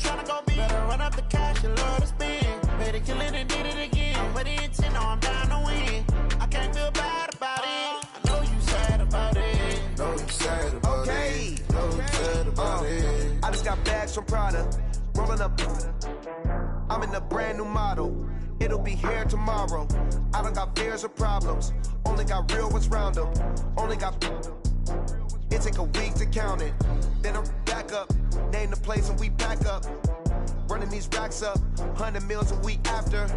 tryna go big. Better run up the cash, you love to spend. Better kill it and did it again. But the intent, no, I'm down to win. I can't feel bad about it. I know you sad about it. Know you sad about it. Know you sad about it. I just got bags from Prada. Rolling up. I'm in a brand new model. It'll be here tomorrow. I don't got fears or problems. Only got real ones round them. Only got. It take a week to count it. Then I'm back up. Name the place and we back up. Running these racks up. 100 meals a week after.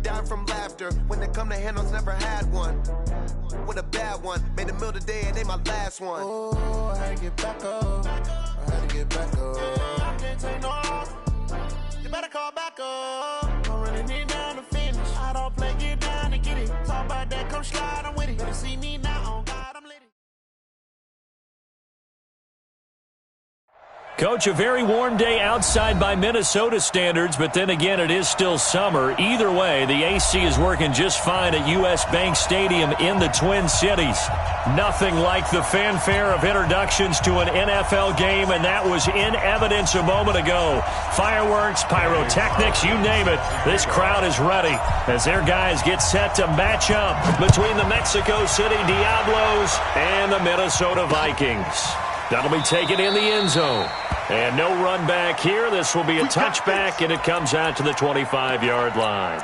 Dying from laughter. When it come to handles, never had one. With a bad one. Made a meal today and they my last one. Oh, I had to get back up. I had to get back up. I can't take no loss. You better call back up. I'm running it down to finish. I don't play, get down to get it. Talk about that, come slide, I'm with it. Better see me now, on God, I'm lit. Coach, a very warm day outside by Minnesota standards, but then again, it is still summer. Either way, the AC is working just fine at U.S. Bank Stadium in the Twin Cities. Nothing like the fanfare of introductions to an NFL game, and that was in evidence a moment ago. Fireworks, pyrotechnics, you name it. This crowd is ready as their guys get set to match up between the Mexico City Diablos and the Minnesota Vikings. That'll be taken in the end zone. And no run back here. This will be a touchback, and it comes out to the 25-yard line.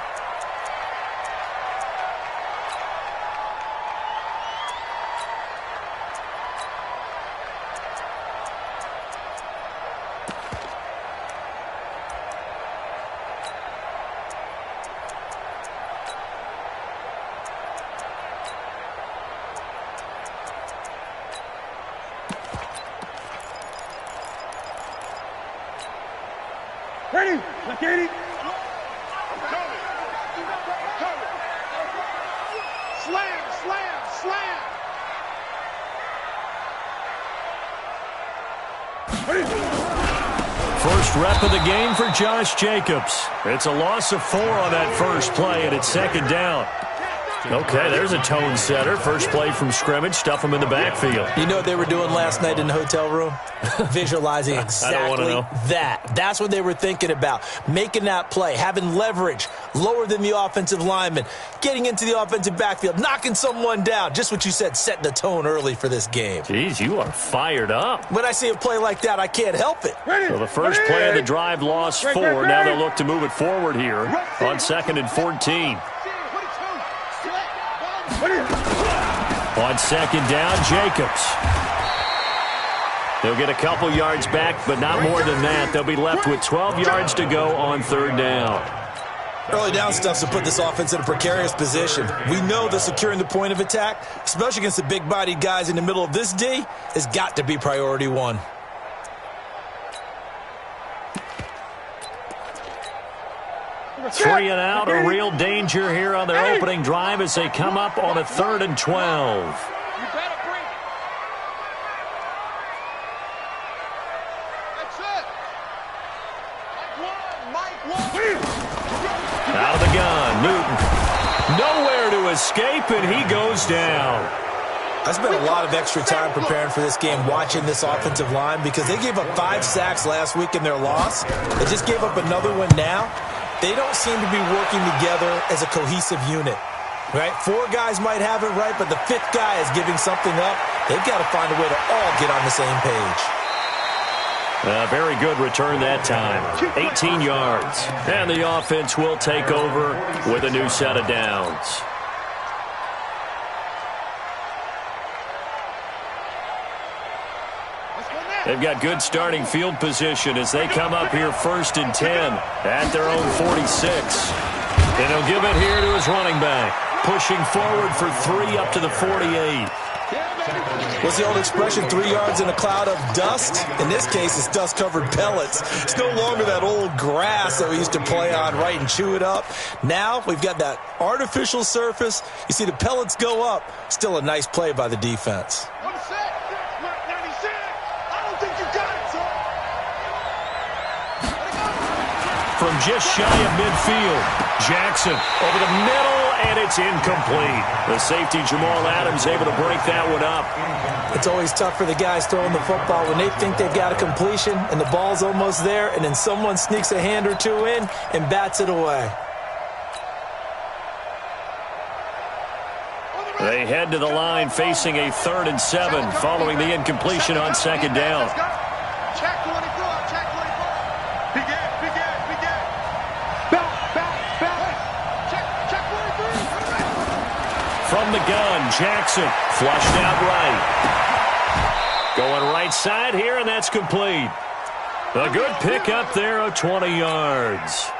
Ready? Like 80. Slam, slam, slam. Ready? First rep of the game for Josh Jacobs. It's a loss of 4 on that first play, and it's second down. Okay, there's a tone setter. First play from scrimmage, stuff them in the backfield. You know what they were doing last night in the hotel room? Visualizing exactly that. That's what they were thinking about. Making that play, having leverage, lower than the offensive lineman, getting into the offensive backfield, knocking someone down. Just what you said, setting the tone early for this game. Jeez, you are fired up. When I see a play like that, I can't help it. So the first play of the drive lost 4. Now they'll look to move it forward here on 2nd and 14. On second down, Jacobs. They'll get a couple yards back, but not more than that. They'll be left with 12 yards to go on 3rd down. Early down stuff to put this offense in a precarious position. We know that securing the point of attack, especially against the big-bodied guys in the middle of this D, has got to be priority 1. Three and out, a real danger here on their opening drive as they come up on a 3rd and 12. Out of the gun, Newton. Nowhere to escape, and he goes down. I spent a lot of extra time preparing for this game watching this offensive line because they gave up 5 sacks last week in their loss. They just gave up another one now. They don't seem to be working together as a cohesive unit, right? 4 guys might have it right, but the 5th guy is giving something up. They've got to find a way to all get on the same page. Very good return that time. 18 yards. And the offense will take over with a new set of downs. They've got good starting field position as they come up here 1st and 10 at their own 46. And he'll give it here to his running back, pushing forward for 3 up to the 48. What's the old expression, 3 yards in a cloud of dust? In this case, it's dust-covered pellets. It's no longer that old grass that we used to play on, right, and chew it up. Now we've got that artificial surface. You see the pellets go up. Still a nice play by the defense. From just shy of midfield, Jackson over the middle, and it's incomplete. The safety, Jamal Adams, able to break that one up. It's always tough for the guys throwing the football when they think they've got a completion and the ball's almost there, and then someone sneaks a hand or two in and bats it away. They head to the line facing a 3rd and 7 following the incompletion on 2nd down. Check 24, check 24. Begin. Back. Check 23. From the gun, Jackson flushed out right. Going right side here, and that's complete. A good pickup there of 20 yards.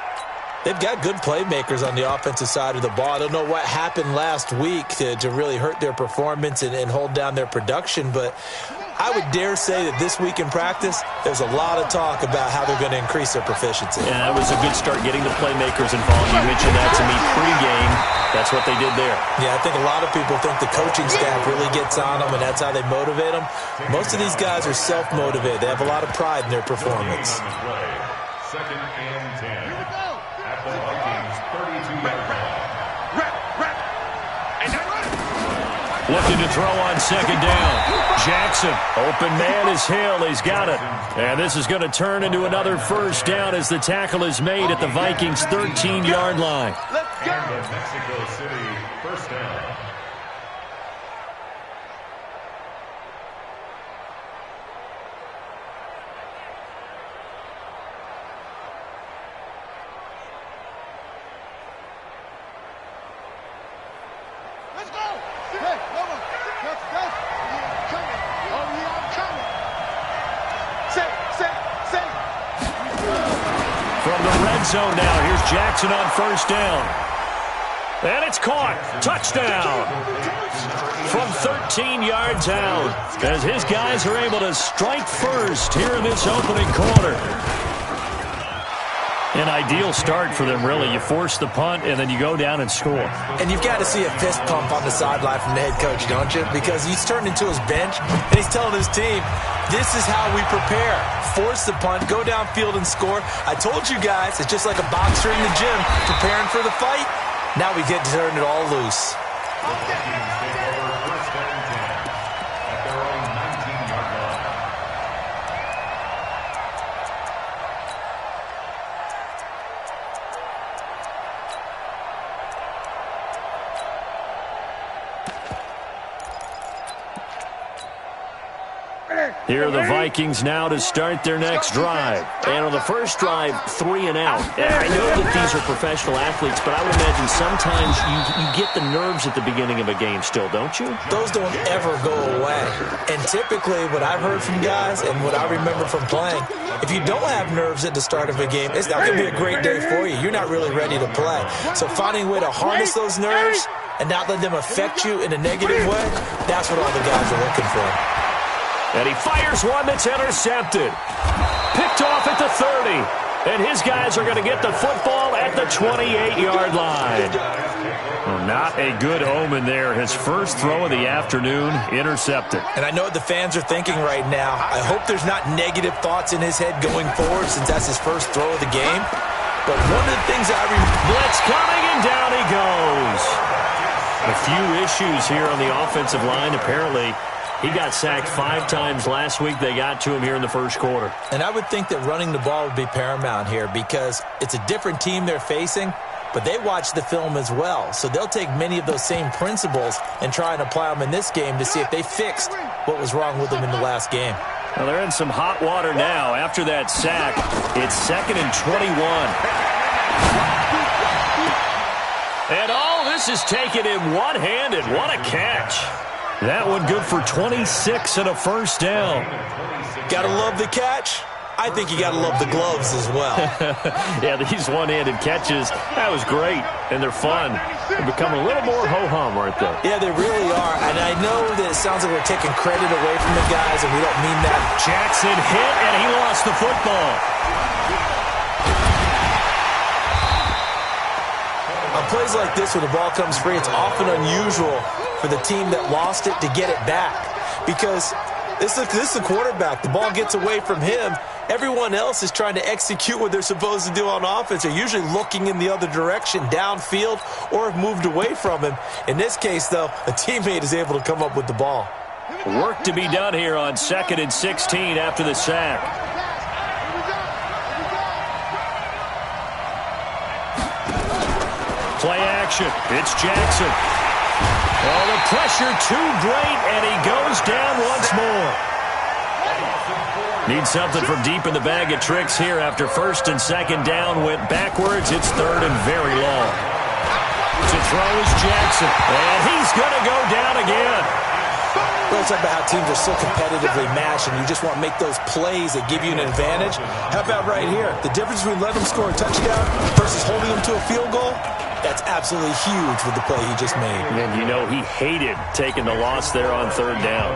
They've got good playmakers on the offensive side of the ball. I don't know what happened last week to really hurt their performance and hold down their production, but I would dare say that this week in practice, there's a lot of talk about how they're going to increase their proficiency. Yeah, that was a good start getting the playmakers involved. You mentioned that to me pregame. That's what they did there. Yeah, I think a lot of people think the coaching staff really gets on them, and that's how they motivate them. Most of these guys are self-motivated. They have a lot of pride in their performance. 2nd and 10. At the Vikings 32-yard line. Looking to throw on 2nd down. Jackson, open man is Hill. He's got it. And this is going to turn into another 1st down as the tackle is made at the Vikings' 13-yard line. And the Mexico City 1st down. Let's go. Hey, come on. Let's go. I'm coming. Oh, yeah, I'm coming. Say. From the red zone now, here's Jackson on 1st down. And it's caught. Touchdown. From 13 yards out, as his guys are able to strike first here in this opening quarter. An ideal start for them, really. You force the punt, and then you go down and score. And you've got to see a fist pump on the sideline from the head coach, don't you? Because he's turned into his bench, and he's telling his team, this is how we prepare. Force the punt, go downfield and score. I told you guys, it's just like a boxer in the gym preparing for the fight. Now we get to turn it all loose. Here are the Vikings now to start their next drive. And on the first drive, 3 and out. And I know that these are professional athletes, but I would imagine sometimes you get the nerves at the beginning of a game still, don't you? Those don't ever go away. And typically what I've heard from guys and what I remember from playing, if you don't have nerves at the start of a game, it's not going to be a great day for you. You're not really ready to play. So finding a way to harness those nerves and not let them affect you in a negative way, that's what all the guys are looking for. And he fires one that's intercepted. Picked off at the 30. And his guys are going to get the football at the 28-yard line. Well, not a good omen there. His first throw of the afternoon, intercepted. And I know what the fans are thinking right now. I hope there's not negative thoughts in his head going forward since that's his first throw of the game. But one of the things I remember... Blitz coming, and down he goes. A few issues here on the offensive line, apparently. He got sacked 5 times last week. They got to him here in the first quarter. And I would think that running the ball would be paramount here because it's a different team they're facing, but they watch the film as well. So they'll take many of those same principles and try and apply them in this game to see if they fixed what was wrong with them in the last game. Well, they're in some hot water now. After that sack, it's 2nd and 21. And all this is taken in one-handed. What a catch. That one good for 26 and a first down. Gotta love the catch. I think you gotta love the gloves as well. Yeah, these one-handed catches, that was great, and they're fun. They become a little more ho-hum, aren't they? Yeah, they really are, and I know that it sounds like we're taking credit away from the guys, and we don't mean that. Jackson hit, and he lost the football. On plays like this where the ball comes free, it's often unusual for the team that lost it to get it back because This is the quarterback. The ball gets away from him. Everyone else is trying to execute what they're supposed to do on offense. They're usually looking in the other direction, downfield, or have moved away from him. In this case, though, a teammate is able to come up with the ball. Work to be done here on 2nd and 16 after the sack. Play action. It's Jackson. Oh, the pressure too great, and he goes down once more. Needs something from deep in the bag of tricks here after 1st and 2nd down went backwards. It's 3rd and very long. To throw is Jackson, and he's going to go down again. We'll talk about how teams are so competitively matched, and you just want to make those plays that give you an advantage. How about right here? The difference between letting them score a touchdown versus holding them to a field goal, that's absolutely huge with the play he just made. And you know he hated taking the loss there on 3rd down.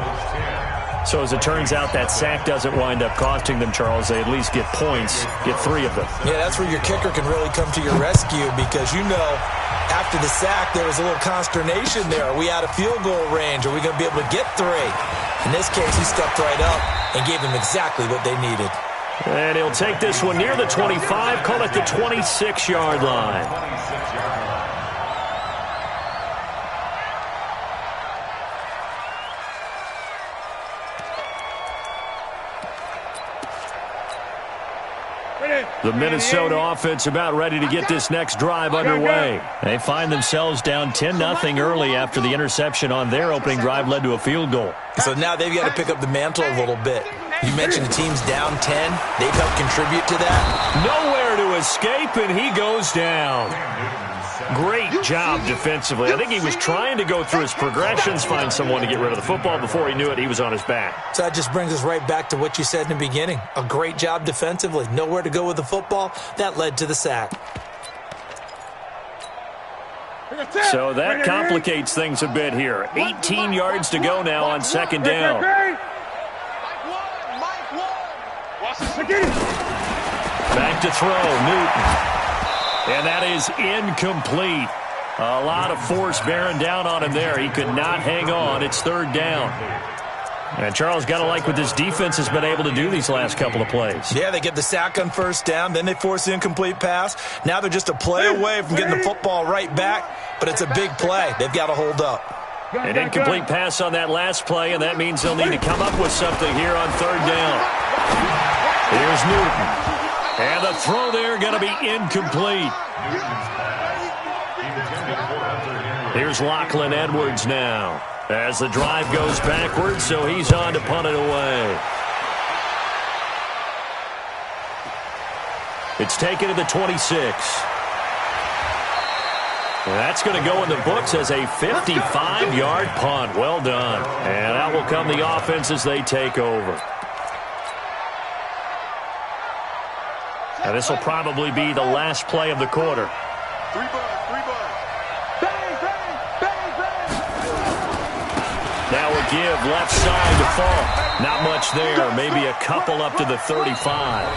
So as it turns out, that sack doesn't wind up costing them, Charles. They at least get points, get 3 of them. Yeah, that's where your kicker can really come to your rescue because, you know, after the sack, there was a little consternation there. Are we out of field goal range? Are we going to be able to get 3? In this case, he stepped right up and gave them exactly what they needed. And he'll take this one near the 25, call it the 26-yard line. The Minnesota offense about ready to get this next drive underway. They find themselves down 10-0 early after the interception on their opening drive led to a field goal. So now they've got to pick up the mantle a little bit. You mentioned the team's down 10. They've helped contribute to that. Nowhere to escape, and he goes down. Great job defensively. I think he was trying to go through his progressions, find someone to get rid of the football. Before he knew it, he was on his back. So that just brings us right back to what you said in the beginning. A great job defensively. Nowhere to go with the football. That led to the sack. So that complicates things a bit here. 18 yards to go now on 2nd down. Back to throw, Newton. And that is incomplete. A lot of force bearing down on him there. He could not hang on. It's 3rd down. And Charles, got to like what this defense has been able to do these last couple of plays. Yeah, they get the sack on 1st down. Then they force the incomplete pass. Now they're just a play away from getting the football right back. But it's a big play. They've got to hold up. An incomplete pass on that last play, and that means they'll need to come up with something here on 3rd down. Here's Newton. And the throw there going to be incomplete. Here's Lachlan Edwards now as the drive goes backwards, so he's on to punt it away. It's taken to the 26. And that's going to go in the books as a 55-yard punt. Well done. And out will come the offense as they take over. Now this will probably be the last play of the quarter. Now we'll give left side to fall. Not much there. Maybe a couple up to the 35.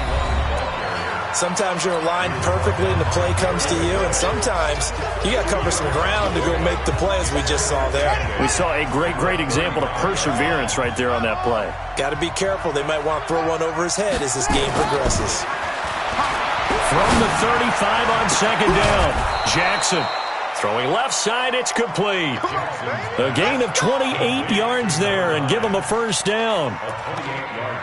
Sometimes you're aligned perfectly and the play comes to you, and sometimes you got to cover some ground to go make the play, as we just saw there. We saw a great example of perseverance right there on that play. Got to be careful. They might want to throw one over his head as this game progresses. From the 35 on 2nd down, Jackson throwing left side, it's complete. A gain of 28 yards there and give him a 1st down.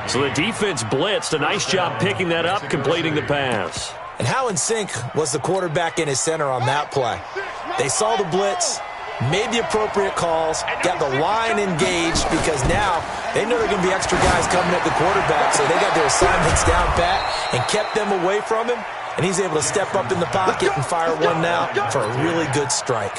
So the defense blitzed. A nice job picking that up, completing the pass. And how in sync was the quarterback in his center on that play? They saw the blitz, made the appropriate calls, got the line engaged because now they know there are going to be extra guys coming at the quarterback, so they got their assignments down pat and kept them away from him, and he's able to step up in the pocket and fire one now for a really good strike.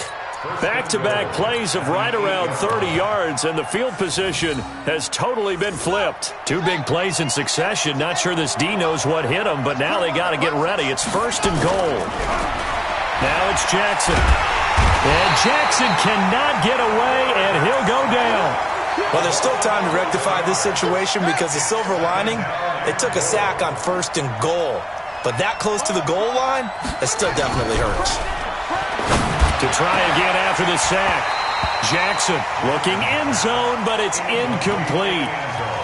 Back-to-back plays of right around 30 yards, and the field position has totally been flipped. 2 big plays in succession. Not sure this D knows what hit him, but now they got to get ready. It's 1st and goal. Now it's Jackson. And Jackson cannot get away, and he'll go down. Well, there's still time to rectify this situation because the silver lining, they took a sack on 1st and goal. But that close to the goal line, that still definitely hurts. To try again after the sack. Jackson looking end zone, but it's incomplete.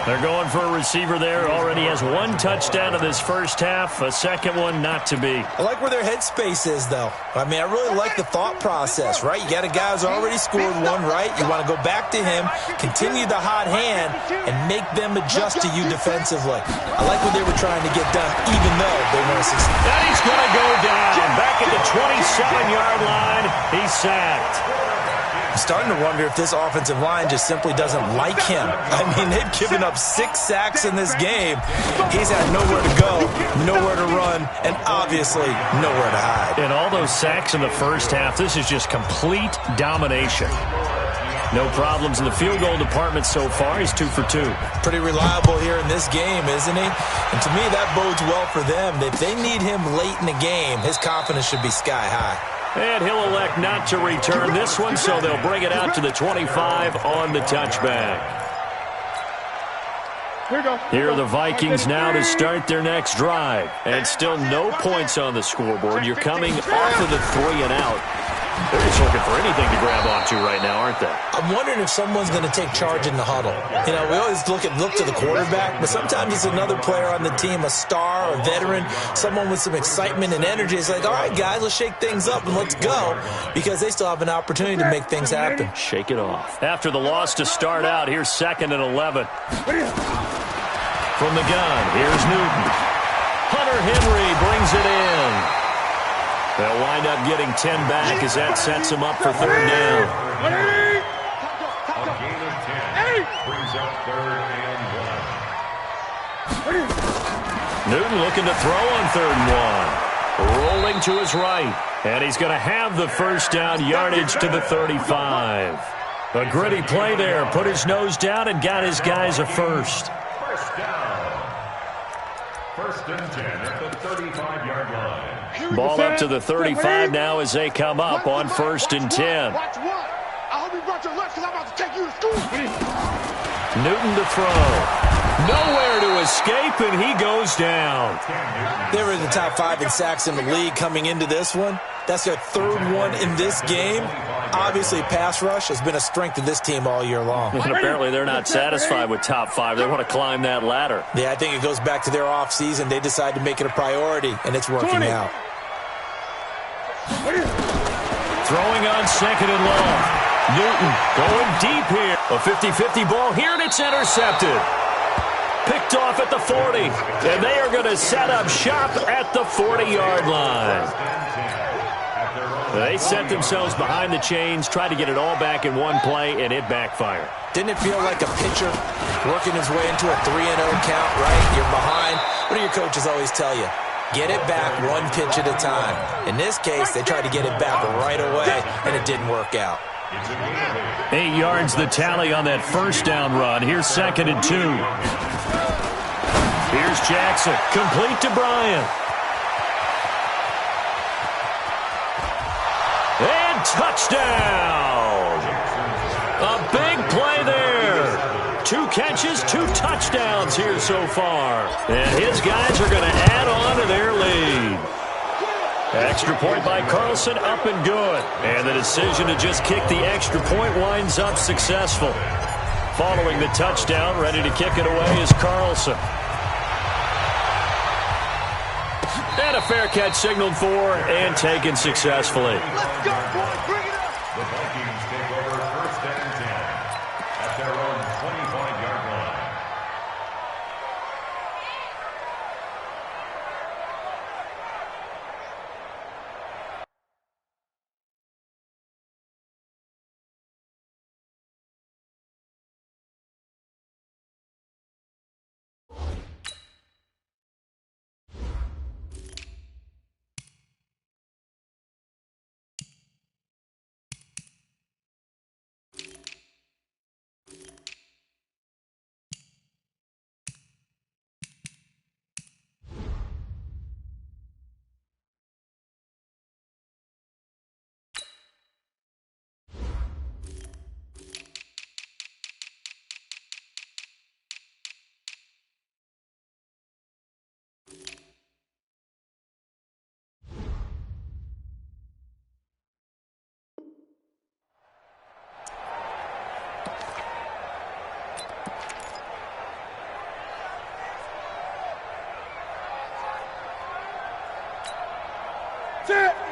They're going for a receiver there. Already has one touchdown in this first half. A second one not to be. I like where their headspace is, though. I mean, I really like the thought process, right? You got a guy who's already scored one, right? You want to go back to him, continue the hot hand, and make them adjust to you defensively. I like what they were trying to get done, even though they want to succeed. And he's going to go down. Back at the 27-yard line. He's sacked. I'm starting to wonder if this offensive line just simply doesn't like him. I mean, they've given up 6 sacks in this game. He's had nowhere to go, nowhere to run, and obviously nowhere to hide. And all those sacks in the first half, this is just complete domination. No problems in the field goal department so far. He's 2 for 2. Pretty reliable here in this game, isn't he? And to me, that bodes well for them. If they need him late in the game, his confidence should be sky high. And he'll elect not to return this one, so they'll bring it out to the 25 on the touchback. Here are the Vikings now to start their next drive. And still no points on the scoreboard. You're coming off of the 3 and out. They're just looking for anything to grab onto right now, aren't they? I'm wondering if someone's going to take charge in the huddle. You know, we always look to the quarterback, but sometimes it's another player on the team, a star, a veteran, someone with some excitement and energy. It's like, all right, guys, let's shake things up and let's go, because they still have an opportunity to make things happen. Shake it off. After the loss to start out, here's 2nd and 11. From the gun, here's Newton. Hunter Henry brings it in. They'll wind up getting 10 back as that sets them up for 3rd down. A gain of 10 brings up 3rd and 1. Newton looking to throw on 3rd and 1. Rolling to his right. And he's going to have the first down yardage to the 35. A gritty play there. Put his nose down and got his guys a first. First down. 1st and 10 at the 35-yard line. Ball up to the 35 now as they come up on 1st and 10. Watch what? I hope you brought your lunch because I'm about to take you to school. Newton to throw. Nowhere to escape, and he goes down. They were in the top 5 in sacks in the league coming into this one. That's their 3rd one in this game. Obviously, pass rush has been a strength of this team all year long. And apparently they're not satisfied with top 5. They want to climb that ladder. Yeah, I think it goes back to their offseason. They decided to make it a priority, and it's working out. Throwing on 2nd and long. Newton going deep here. A 50-50 ball here, and it's intercepted. Picked off at the 40. And they are going to set up shop at the 40-yard line. They set themselves behind the chains, tried to get it all back in one play, and it backfired. Didn't it feel like a pitcher working his way into a 3-0 count, right? You're behind. What do your coaches always tell you? Get it back one pitch at a time. In this case, they tried to get it back right away, and it didn't work out. 8 yards the tally on that first down run. Here's 2nd and 2. Here's Jackson. Complete to Bryant. And touchdown! A big play there. 2 catches, 2 touchdowns here so far. And his guys are going to add on to their lead. Extra point by Carlson, up and good. And the decision to just kick the extra point winds up successful. Following the touchdown, ready to kick it away is Carlson. And a fair catch signaled for and taken successfully. Let's go, boys. Bring it up. The Vikings take over 1st and 10 at their own 25-yard line.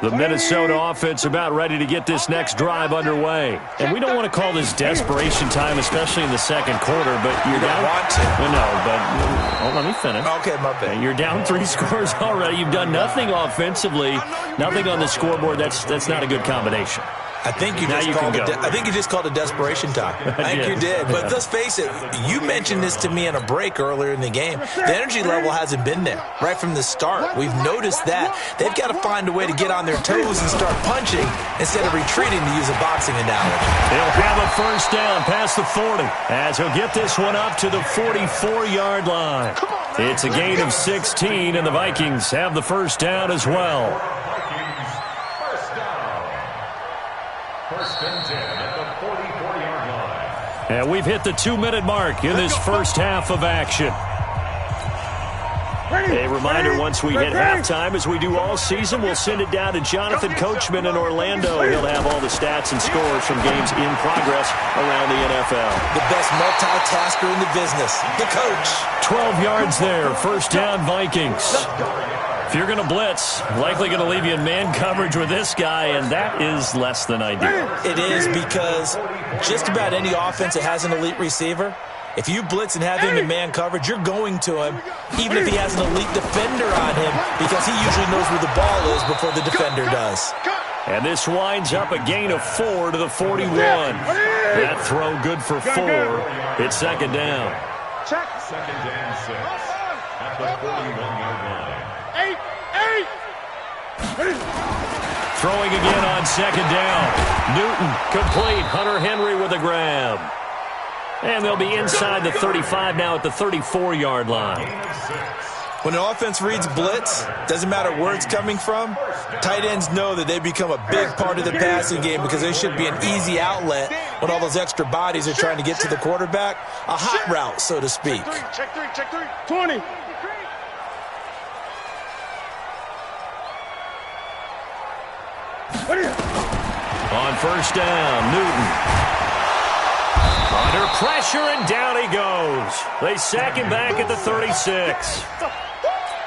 The Minnesota offense about ready to get this next drive underway. And we don't want to call this desperation time, especially in the second quarter, but you're down. Want to. No, but let me finish. Okay, my bad. You're down 3 scores already. You've done nothing offensively, nothing on the scoreboard. That's not a good combination. I think you just called it desperation time. I think you did. But let's face it, you mentioned this to me in a break earlier in the game. The energy level hasn't been there right from the start. We've noticed that. They've got to find a way to get on their toes and start punching instead of retreating, to use a boxing analogy. He'll have a first down past the 40 as he'll get this one up to the 44-yard line. It's a gain of 16, and the Vikings have the first down as well. First and 10 at the 44-yard line. And we've hit the 2-minute mark in this first half of action. A reminder, once we hit halftime, as we do all season, we'll send it down to Jonathan Coachman in Orlando. He'll have all the stats and scores from games in progress around the NFL. The best multitasker in the business, the coach. 12 yards there, first down Vikings. If you're going to blitz, likely going to leave you in man coverage with this guy, and that is less than ideal. It is, because just about any offense that has an elite receiver, if you blitz and have him in man coverage, you're going to him, even if he has an elite defender on him, because he usually knows where the ball is before the defender does. And this winds up a gain of 4 to the 41. That throw good for 4. It's second down. Second and 6 at the 41-yard line. Throwing again on second down. Newton complete. Hunter Henry with a grab. And they'll be inside the 35 now at the 34-yard line. When an offense reads blitz, doesn't matter where it's coming from, tight ends know that they become a big part of the passing game because they should be an easy outlet when all those extra bodies are trying to get to the quarterback. A hot route, so to speak. Check three. 20. On first down, Newton. Under pressure, and down he goes. They sack him back at the 36.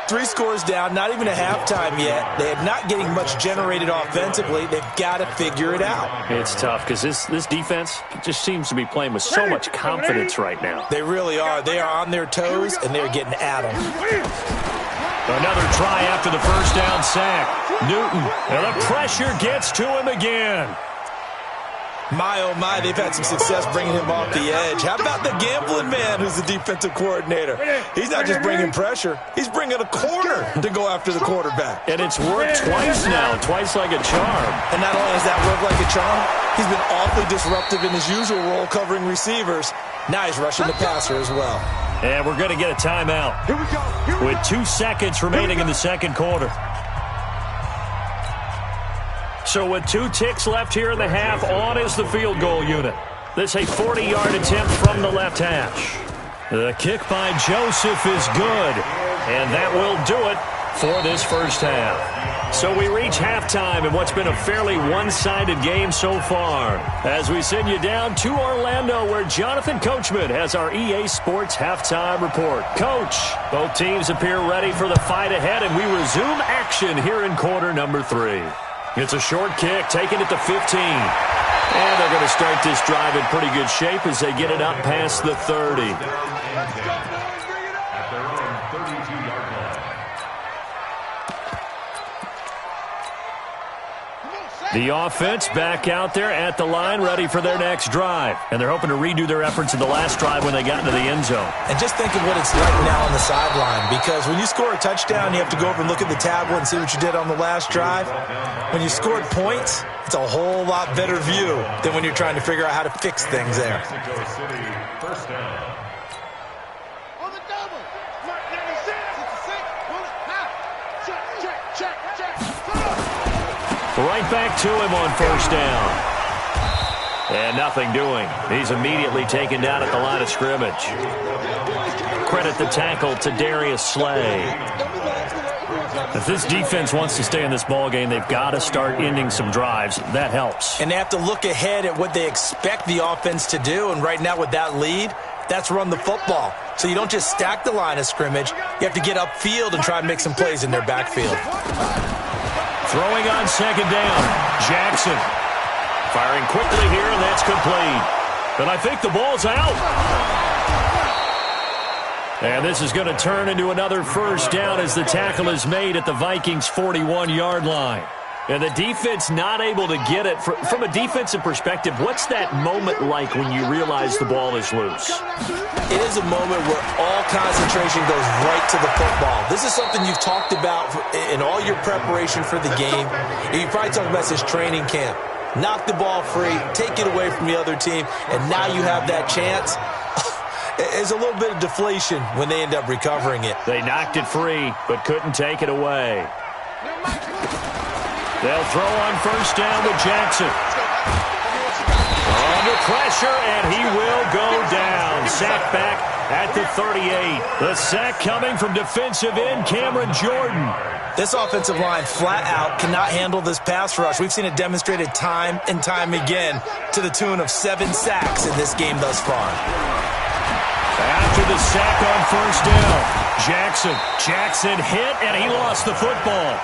3 scores down, not even a halftime yet. They are not getting much generated offensively. They've got to figure it out. It's tough because this defense just seems to be playing with so much confidence right now. They really are. They are on their toes, and they're getting at them. Another try after the first down sack. Newton, and the pressure gets to him again. My, oh my, they've had some success bringing him off the edge. How about the gambling man who's the defensive coordinator? He's not just bringing pressure. He's bringing a corner to go after the quarterback. And it's worked twice now, twice like a charm. And not only has that worked like a charm, he's been awfully disruptive in his usual role covering receivers. Now he's rushing the passer as well. And we're going to get a timeout. Here we go. With 2 seconds remaining in the second quarter. So with 2 ticks left here in the half, on is the field goal unit. This a 40-yard attempt from the left hash. The kick by Joseph is good, and that will do it for this first half. So we reach halftime in what's been a fairly one-sided game so far, as we send you down to Orlando, where Jonathan Coachman has our EA Sports halftime report. Coach, both teams appear ready for the fight ahead, and we resume action here in quarter number 3. It's a short kick, taken at the 15. And they're going to start this drive in pretty good shape as they get it up past the 30. At their own 32-yard line. The offense back out there at the line, ready for their next drive. And they're hoping to redo their efforts in the last drive when they got into the end zone. And just think of what it's like now on the sideline, because when you score a touchdown, you have to go over and look at the tablet and see what you did on the last drive. When you scored points, it's a whole lot better view than when you're trying to figure out how to fix things there. Mexico City, first down. On the double. Mark 96. It's a 6. Hold it. Half. Check. Right back to him on first down. And nothing doing. He's immediately taken down at the line of scrimmage. Credit the tackle to Darius Slay. If this defense wants to stay in this ballgame, they've got to start ending some drives. That helps. And they have to look ahead at what they expect the offense to do. And right now with that lead, that's run the football. So you don't just stack the line of scrimmage. You have to get upfield and try and make some plays in their backfield. Throwing on second down. Jackson firing quickly here, and that's complete. But I think the ball's out. And this is going to turn into another first down as the tackle is made at the Vikings' 41-yard line. And the defense not able to get it. From a defensive perspective, what's that moment like when you realize the ball is loose? It is a moment where all concentration goes right to the football. This is something you've talked about in all your preparation for the game. You probably talked about this training camp. Knock the ball free, take it away from the other team, and now you have that chance. There's a little bit of deflation when they end up recovering it. They knocked it free, but couldn't take it away. They'll throw on first down with Jackson. Under pressure, and he will go down. Sack back at the 38. The sack coming from defensive end Cameron Jordan. This offensive line flat out cannot handle this pass rush. We've seen it demonstrated time and time again to the tune of 7 sacks in this game thus far. After the sack on first down, Jackson hit, and he lost the football.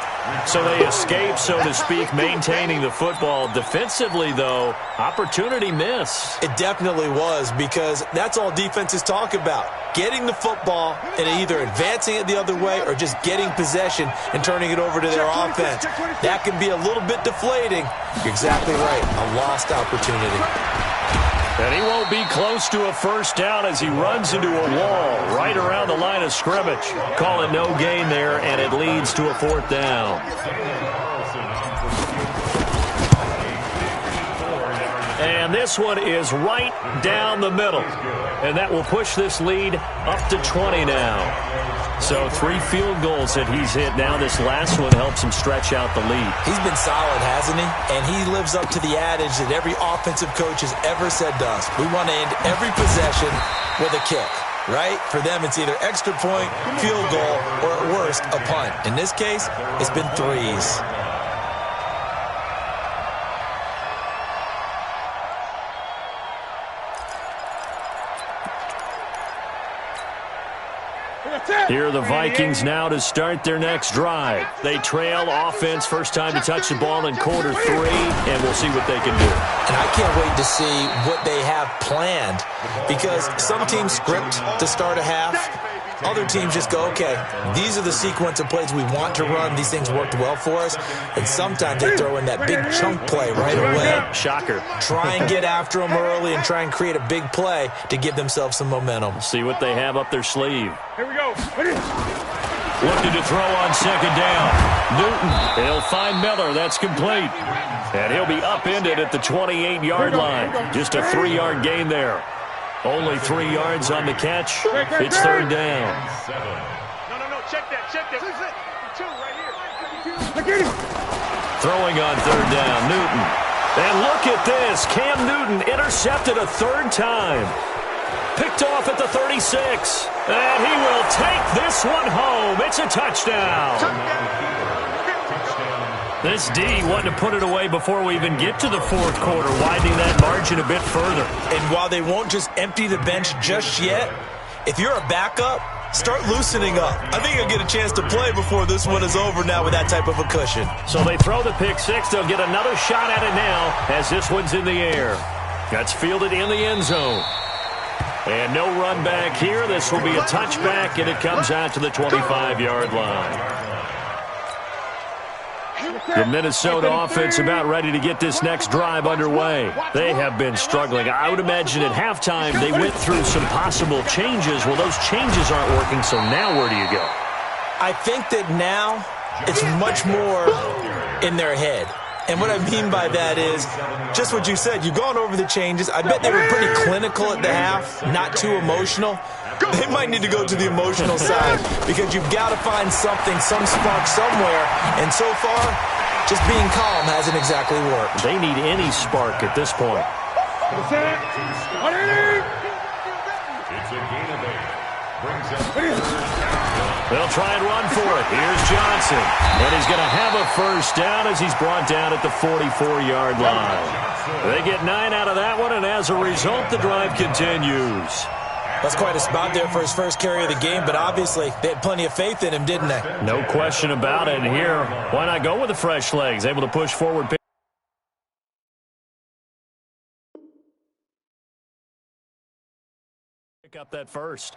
So they escape, so to speak, maintaining the football. Defensively, though, opportunity miss. It definitely was, because that's all defenses talk about. Getting the football and either advancing it the other way or just getting possession and turning it over to their offense. That can be a little bit deflating. You're exactly right. A lost opportunity. And he won't be close to a first down as he runs into a wall right around the line of scrimmage. Call it no gain there, and it leads to a 4th down. And this one is right down the middle. And that will push this lead up to 20 now. So 3 field goals that he's hit now. This last one helps him stretch out the lead. He's been solid, hasn't he? And he lives up to the adage that every offensive coach has ever said to us. We want to end every possession with a kick, right? For them, it's either extra point, field goal, or at worst, a punt. In this case, it's been 3s. Here are the Vikings now to start their next drive. They trail offense, first time to touch the ball in quarter 3, and we'll see what they can do. And I can't wait to see what they have planned, because some teams script to start a half. Other teams just go, okay, these are the sequence of plays we want to run. These things worked well for us. And sometimes they throw in that big chunk play right away. Shocker. Try and get after them early and try and create a big play to give themselves some momentum. See what they have up their sleeve. Here we go. Looking to throw on second down. Newton, he'll find Miller. That's complete. And he'll be upended at the 28-yard line. Just a 3-yard gain there. Only 3 yards on the catch. It's 3rd down. No, check that. 2 right here. Throwing on 3rd down, Newton. And look at this. Cam Newton intercepted a 3rd time. Picked off at the 36. And he will take this one home. It's a touchdown. This D wanted to put it away before we even get to the 4th quarter, widening that margin a bit further. And while they won't just empty the bench just yet, if you're a backup, start loosening up. I think you'll get a chance to play before this one is over now with that type of a cushion. So they throw the pick 6. They'll get another shot at it now as this one's in the air. That's fielded in the end zone. And no run back here. This will be a touchback, and it comes out to the 25-yard line. The Minnesota offense about ready to get this next drive underway. They have been struggling. I would imagine at halftime they went through some possible changes. Well, those changes aren't working, so now where do you go? I think that now it's much more in their head. And what I mean by that is just what you said. You've gone over the changes. I bet they were pretty clinical at the half, not too emotional. They might need to go to the emotional side because you've got to find something, some spark somewhere. And so far, just being calm hasn't exactly worked. They need any spark at this point. It's a gain of 8. They'll try and run for it. Here's Johnson. And he's going to have a first down as he's brought down at the 44-yard line. They get 9 out of that one, and as a result, the drive continues. That's quite a spot there for his first carry of the game, but obviously they had plenty of faith in him, didn't they? No question about it. And here, why not go with the fresh legs? Able to push forward. Pick up that first.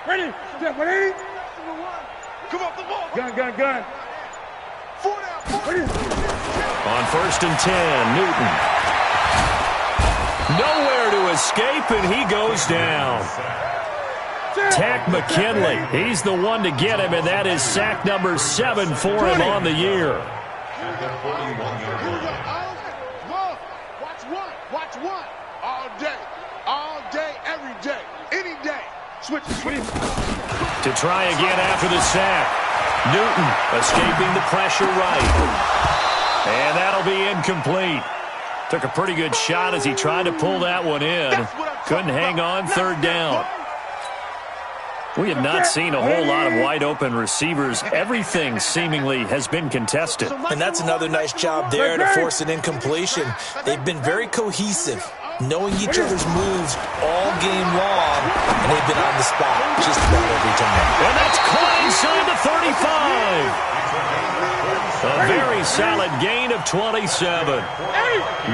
Ready? Step ready. Come on, the ball. Gun. 4 down. Ready. On 1st and 10, Newton. Nowhere to escape, and he goes down. Tack McKinley. He's the one to get him, and that is sack number 7 for him on the year. Watch one. All day, every day, any day. Switch. To try again after the sack. Newton escaping the pressure right. And that'll be incomplete. Took a pretty good shot as he tried to pull that one in. Couldn't hang on, 3rd down. We have not seen a whole lot of wide-open receivers. Everything seemingly has been contested. And that's another nice job there to force an incompletion. They've been very cohesive, knowing each other's moves all game long, and they've been on the spot just about every time. And that's caught inside the 35. A very solid gain of 27.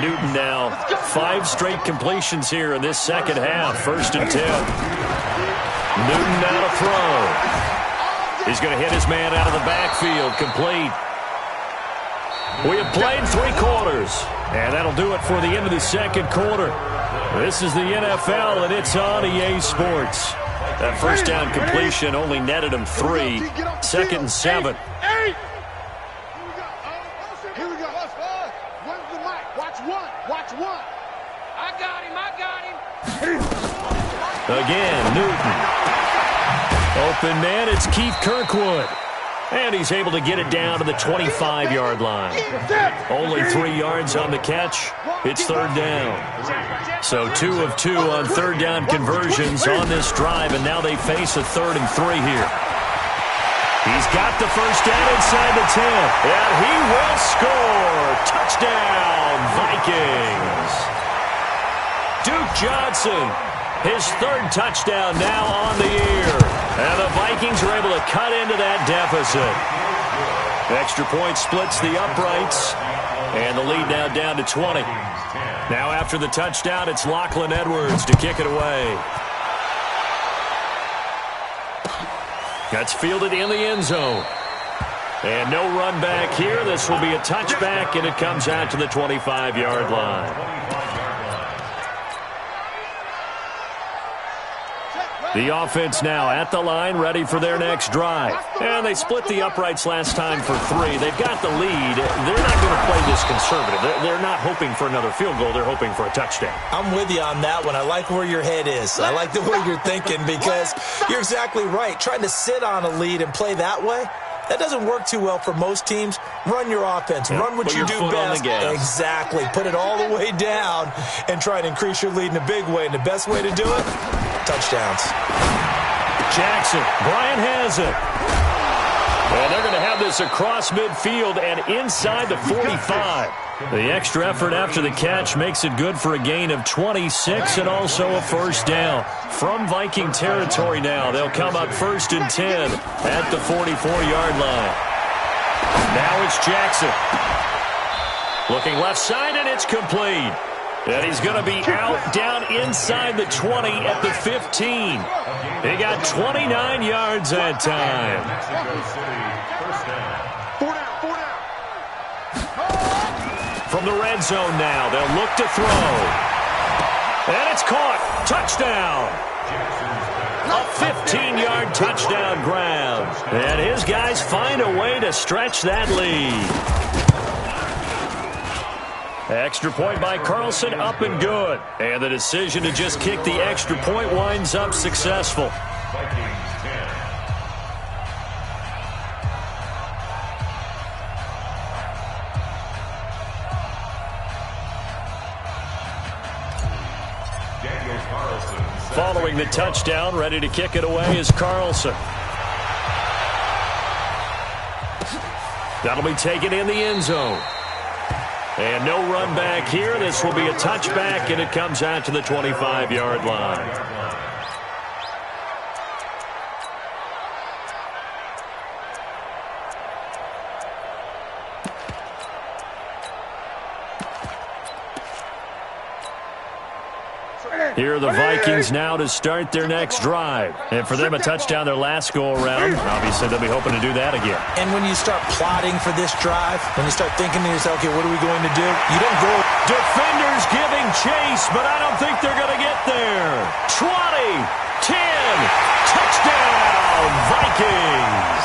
Newton now 5 straight completions here in this second half. 1st and 10. Newton now to throw. He's going to hit his man out of the backfield. Complete. We have played 3 quarters, and that'll do it for the end of the second quarter. This is the NFL, and it's on EA Sports. That first down completion only netted him 3. 2nd and 7. Here we go. Where's the mic? Watch one. I got him. Again, Newton. Open man, it's Keith Kirkwood. And he's able to get it down to the 25-yard line. Only 3 yards on the catch. It's 3rd down. So 2 of 2 on 3rd down conversions on this drive, and now they face a 3rd and 3 here. He's got the first down inside the 10, and he will score. Touchdown, Vikings. Duke Johnson, his 3rd touchdown now on the year. And the Vikings are able to cut into that deficit. Extra point splits the uprights, and the lead now down to 20. Now after the touchdown, it's Lachlan Edwards to kick it away. That's fielded in the end zone. And no run back here. This will be a touchback, and it comes out to the 25-yard line. The offense now at the line, ready for their next drive. And they split the uprights last time for 3. They've got the lead. They're not going to play this conservative. They're not hoping for another field goal. They're hoping for a touchdown. I'm with you on that one. I like where your head is. I like the way you're thinking because you're exactly right. Trying to sit on a lead and play that way, that doesn't work too well for most teams. Run your offense. Run what you do best. Exactly. Put it all the way down and try to increase your lead in a big way. And the best way to do it, touchdowns. Jackson. Bryant has it. And they're going to have this across midfield and inside the 45. The extra effort after the catch makes it good for a gain of 26 and also a first down. From Viking territory now, they'll come up 1st and 10 at the 44-yard line. Now it's Jackson. Looking left side, and it's complete. And he's going to be out down inside the 20 at the 15. He got 29 yards that time. From the red zone now, they'll look to throw. And it's caught. Touchdown. A 15-yard touchdown grab. And his guys find a way to stretch that lead. Extra point by Carlson, up and good. And the decision to just kick the extra point winds up successful. Following the touchdown, ready to kick it away is Carlson. That'll be taken in the end zone. And no run back here. This will be a touchback, and it comes out to the 25-yard line. Here are the Vikings now to start their next drive. And for them, a touchdown their last go-around. Obviously, they'll be hoping to do that again. And when you start plotting for this drive, when you start thinking to yourself, okay, what are we going to do? You don't go. Defenders giving chase, but I don't think they're going to get there. 20, 10, touchdown, Vikings.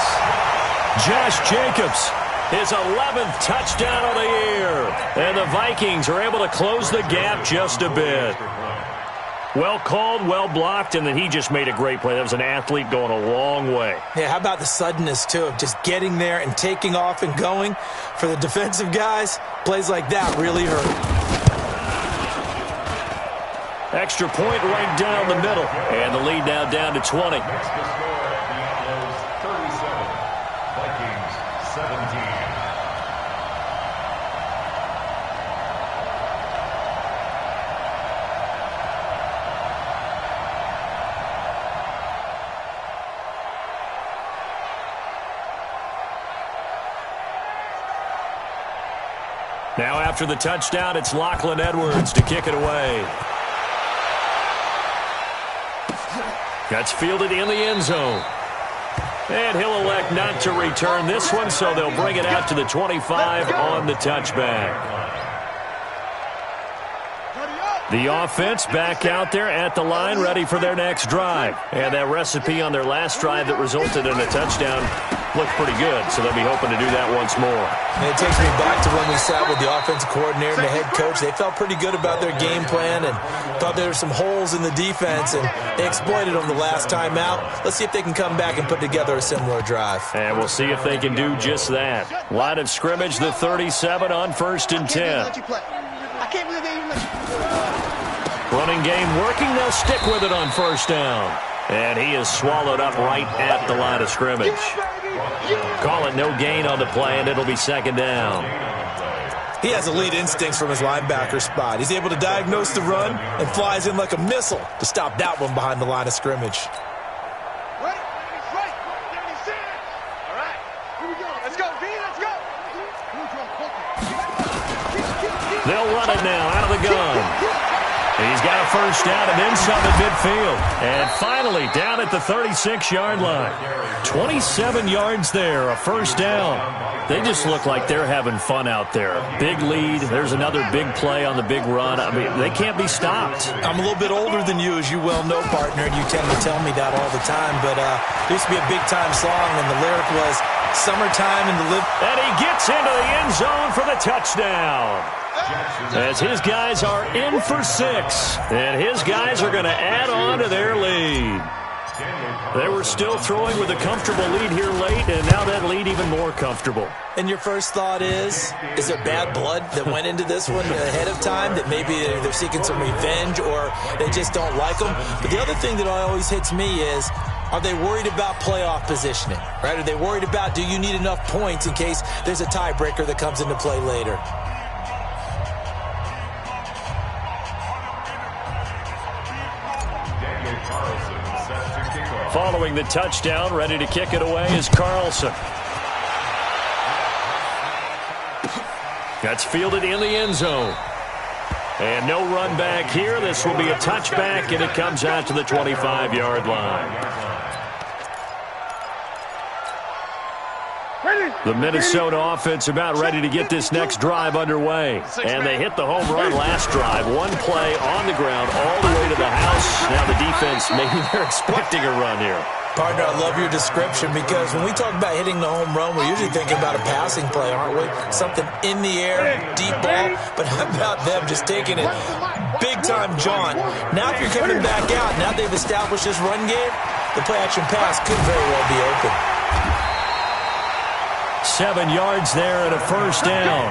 Josh Jacobs, his 11th touchdown of the year. And the Vikings are able to close the gap just a bit. Well called, well blocked, and then he just made a great play. That was an athlete going a long way. Yeah, how about the suddenness, too, of just getting there and taking off and going? For the defensive guys, plays like that really hurt. Extra point right down the middle, and the lead now down to 20. Vikings 17. Now after the touchdown, it's Lachlan Edwards to kick it away. That's fielded in the end zone. And he'll elect not to return this one, so they'll bring it out to the 25 on the touchback. The offense back out there at the line, ready for their next drive. And that recipe on their last drive that resulted in a touchdown looked pretty good, so they'll be hoping to do that once more. And it takes me back to when we sat with the offensive coordinator and the head coach. They felt pretty good about their game plan and thought there were some holes in the defense, and they exploited them the last time out. Let's see if they can come back and put together a similar drive. And we'll see if they can do just that. Line of scrimmage, the 37 on 1st and 10. I can't believe they even let you. Running game working. They'll stick with it on 1st down. And he is swallowed up right at the line of scrimmage. Call it no gain on the play, and it'll be 2nd down. He has elite instincts from his linebacker spot. He's able to diagnose the run and flies in like a missile to stop that one behind the line of scrimmage. Right. There he stands. All right. Here we go. Let's go, V. Let's go. They'll run it now out of the gun. He's got a 1st down and then some at midfield. And finally down at the 36-yard line. 27 yards there, a 1st down. They just look like they're having fun out there. Big lead. There's another big play on the big run. I mean, they can't be stopped. I'm a little bit older than you, as you well know, partner, and you tend to tell me that all the time. But it used to be a big-time song, and the lyric was, "Summertime in the live." And he gets into the end zone for the touchdown. As his guys are in for 6. And his guys are going to add on to their lead. They were still throwing with a comfortable lead here late, and now that lead even more comfortable. And your first thought is there bad blood that went into this one ahead of time, that maybe they're seeking some revenge or they just don't like them? But the other thing that always hits me is, are they worried about playoff positioning? Right? Are they worried about, do you need enough points in case there's a tiebreaker that comes into play later? Following the touchdown, ready to kick it away is Carlson. That's fielded in the end zone. And no run back here. This will be a touchback, and it comes out to the 25-yard line. The Minnesota offense about ready to get this next drive underway. And they hit the home run last drive. One play on the ground all the way to the house. Now the defense, maybe they're expecting a run here. Partner, I love your description, because when we talk about hitting the home run, we're usually thinking about a passing play, aren't we? Something in the air, deep ball. But how about them just taking it big-time jaunt? Now if you're coming back out, now they've established this run game, the play-action pass could very well be open. 7 yards there and a 1st down.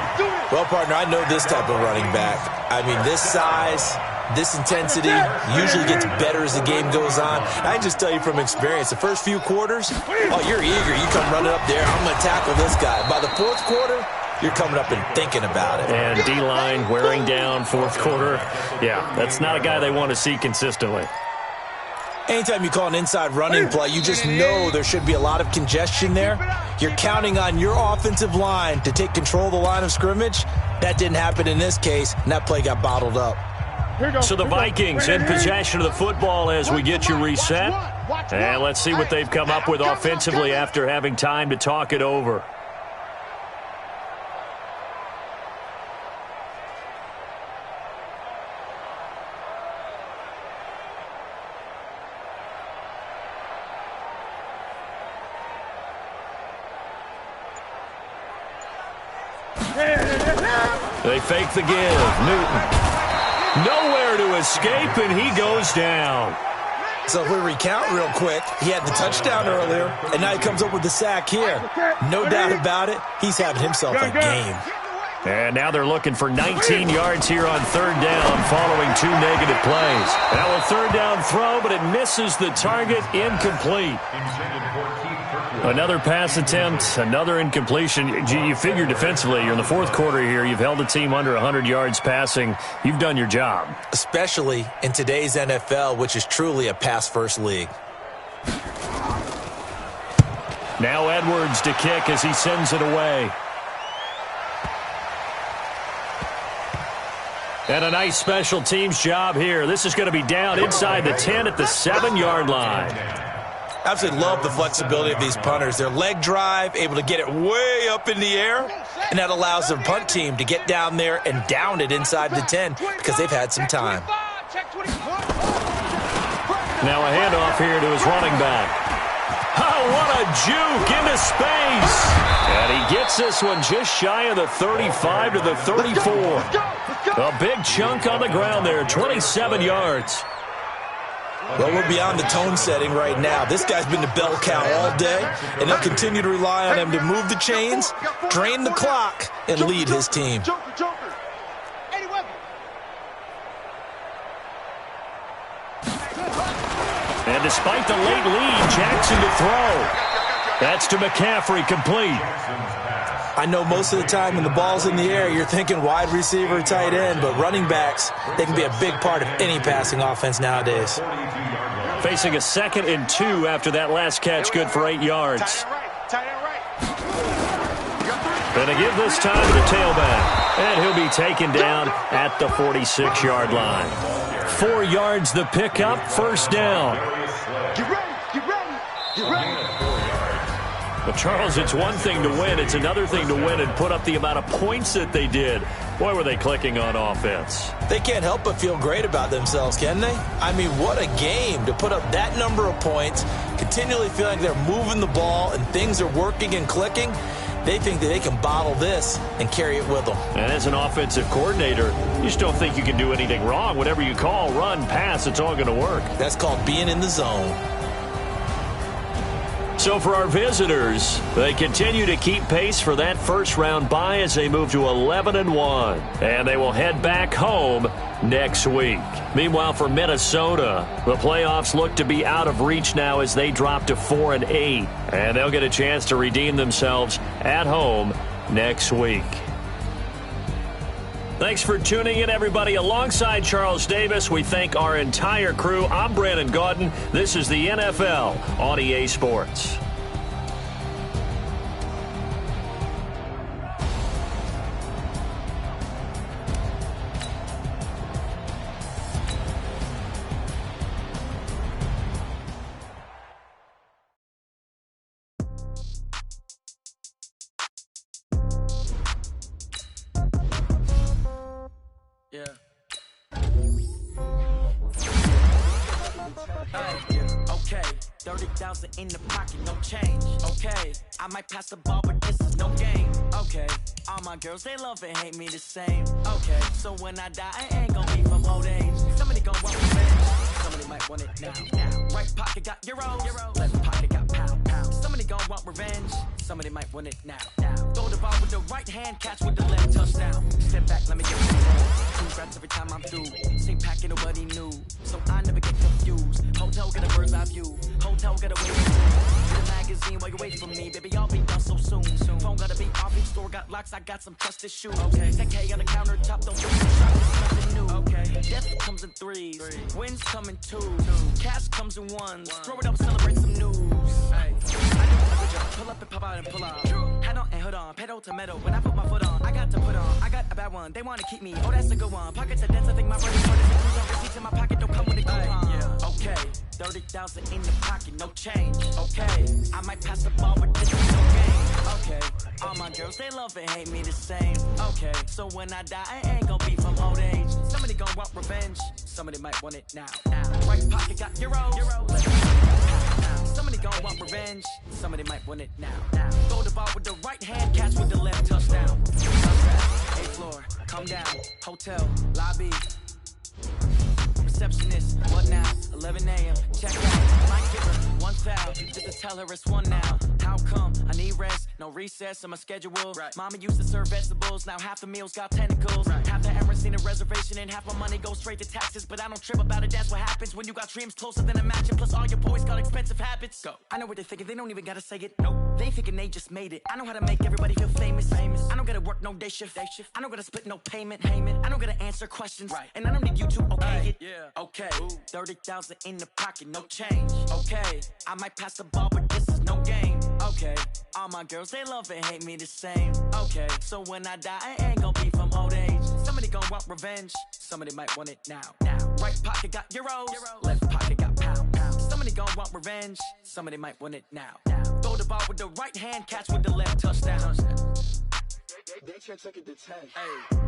Well, partner, I know this type of running back. I mean, this size, This intensity usually gets better as the game goes on. I can just tell you from experience, the first few quarters, oh, you're eager. You come running up there, I'm going to tackle this guy. By the fourth quarter, you're coming up and thinking about it. And D-line wearing down fourth quarter. Yeah, that's not a guy they want to see consistently. Anytime you call an inside running play, you just know there should be a lot of congestion there. You're counting on your offensive line to take control of the line of scrimmage. That didn't happen in this case, and that play got bottled up. So the Vikings in possession of the football as we get you reset. And let's see what they've come up with offensively after having time to talk it over. They fake the give. Newton. Nowhere to escape, and he goes down. So if we recount real quick, he had the touchdown earlier, and now he comes up with the sack here. No doubt about it, he's having himself a game. And now they're looking for 19 yards here on third down following 2 negative plays. Now a third down throw, but it misses the target, incomplete. Another pass attempt, another incompletion. You figure defensively, you're in the fourth quarter here. You've held a team under 100 yards passing. You've done your job. Especially in today's NFL, which is truly a pass-first league. Now Edwards to kick as he sends it away. And a nice special teams job here. This is going to be down inside the 10 at the 7-yard line. Absolutely love the flexibility of these punters. Their leg drive, able to get it way up in the air, and that allows their punt team to get down there and down it inside the 10 because they've had some time. Now a handoff here to his running back. Oh, what a juke into space. And he gets this one just shy of the 35 to the 34. A big chunk on the ground there, 27 yards. Well, we're beyond the tone setting right now. This guy's been the bell cow all day, and they'll continue to rely on him to move the chains, drain the clock, and lead his team. And despite the late lead, Jackson to throw. That's to McCaffrey, complete. I know most of the time when the ball's in the air, you're thinking wide receiver, tight end, but running backs, they can be a big part of any passing offense nowadays. Facing a 2nd and 2 after that last catch, good for 8 yards. Gonna give this time to the tailback, and he'll be taken down at the 46-yard line. 4 yards the pickup, first down. Get ready, get ready, get ready. Well, Charles, it's one thing to win. It's another thing to win and put up the amount of points that they did. Boy, were they clicking on offense. They can't help but feel great about themselves, can they? I mean, what a game to put up that number of points, continually feeling they're moving the ball and things are working and clicking. They think that they can bottle this and carry it with them. And as an offensive coordinator, you just don't think you can do anything wrong. Whatever you call, run, pass, it's all going to work. That's called being in the zone. So for our visitors, they continue to keep pace for that first-round bye as they move to 11-1. And they will head back home next week. Meanwhile, for Minnesota, the playoffs look to be out of reach now as they drop to 4-8. And they'll get a chance to redeem themselves at home next week. Thanks for tuning in, everybody. Alongside Charles Davis, we thank our entire crew. I'm Brandon Gaudin. This is the NFL on EA Sports. Yeah. 30,000 in the pocket, no change. Okay, I might pass the ball, but this is no game. Okay, all my girls, they love and hate me the same. Okay, so when I die, I ain't gonna be from old age. Somebody gon' want revenge. Somebody might want it now. Right pocket got euros. Left pocket got pound. Somebody gon' want revenge. somebody might win it now. Throw the ball with the right hand, catch with the left, touchdown. Step back, let me get some more. 2 reps every time I'm through. Same packet, nobody knew, so I never get confused. Hotel get a bird's eye view. Hotel get away from me. Get a magazine while you wait for me, baby. I'll be done so soon. Phone gotta be off, each store got locks. I got some trusted shoes. Okay, 10K on the countertop, don't do the shop. It's nothing new. Okay, death comes in threes. Wins come in twos. Cash comes in ones. Throw it up, celebrate some news. Hey, I do a good job. Pull up and pop out and pull out. Head on and hood on, pedal to metal. When I put my foot on, I got to put on. I got a bad one, they wanna keep me. Oh, that's a good one. Pockets are dense, I think my brother's hard as a cruise on receipts in my pocket. Don't come with a coupon. Yeah. Okay, 30,000 in the pocket, no change. Okay, I might pass the ball, but this is no game. Okay, all my girls, they love and hate me the same. Okay, so when I die, I ain't gon' be from old age. Somebody gon' want revenge. Somebody might want it now. Right pocket got euros. Somebody gon' want revenge. Somebody might want it now. Throw the ball with the right hand, catch with the left, touchdown. Eighth floor, come down. Hotel, lobby. Receptionist, what now? 11 a.m. Check out. Might give her 1 foul, just to tell her it's 1 now. How come? I need rest, no recess in my schedule. Right. Mama used to serve vegetables, now half the meals got tentacles. Right. Half the errands seen a reservation and half my money goes straight to taxes. But I don't trip about it, that's what happens when you got dreams closer than a mansion. Plus all your boys got expensive habits. Go. I know what they're thinking, they don't even gotta say it. Nope. They thinking they just made it. I know how to make everybody feel famous. I don't gotta work no day shift. I don't gotta split no payment. I don't gotta answer questions. Right. And I don't need you to okay it. Yeah. Okay, 30,000 in the pocket, no change. Okay, I might pass the ball, but this is no game. Okay, all my girls, they love and hate me the same. Okay, so when I die, I ain't gon' be from old age. Somebody gon' want revenge. Somebody might want it now. Right pocket got euros. Left pocket got pounds. Somebody gon' want revenge. Somebody might want it now. Throw the ball with the right hand, catch with the left, touchdown. They can't take it to 10. Hey.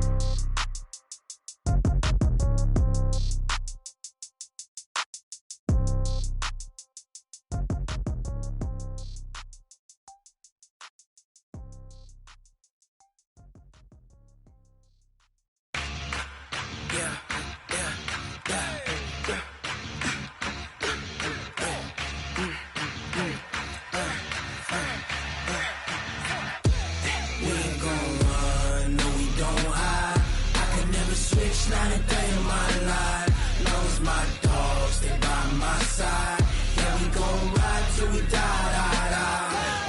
Not a day in my life. Knows my dogs, they by my side. Yeah, we gon' ride till we die.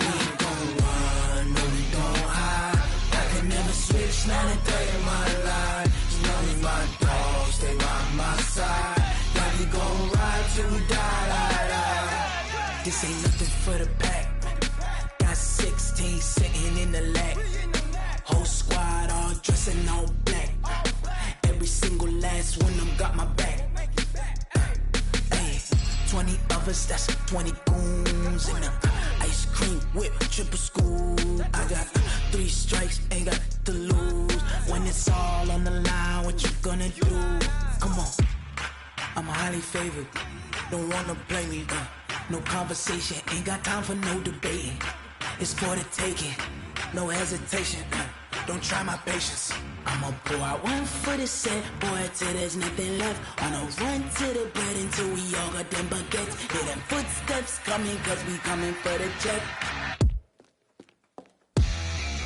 We ain't gon' run, no, we don't hide. I can never switch, not a day in my life. Knows my dogs, they by my side. Yeah, we gon' ride till we die. This ain't nothing for the pack. Got 16 sitting in the lap. Whole squad all dressing all black. Every single last one of them got my back. Hey, 20 of us, that's 20 goons. And ice cream whip, triple scoop. I got 3 strikes, ain't got to lose. When it's all on the line, what you gonna do? Come on, I'm highly favored. Don't wanna play me, no conversation. Ain't got time for no debating. It's for the taking, no hesitation. Don't try my patience. I'ma pour out 1 for the set, boy, till there's nothing left. On a run to the bed until we all got them baguettes. Hear them footsteps coming, cause we coming for the check.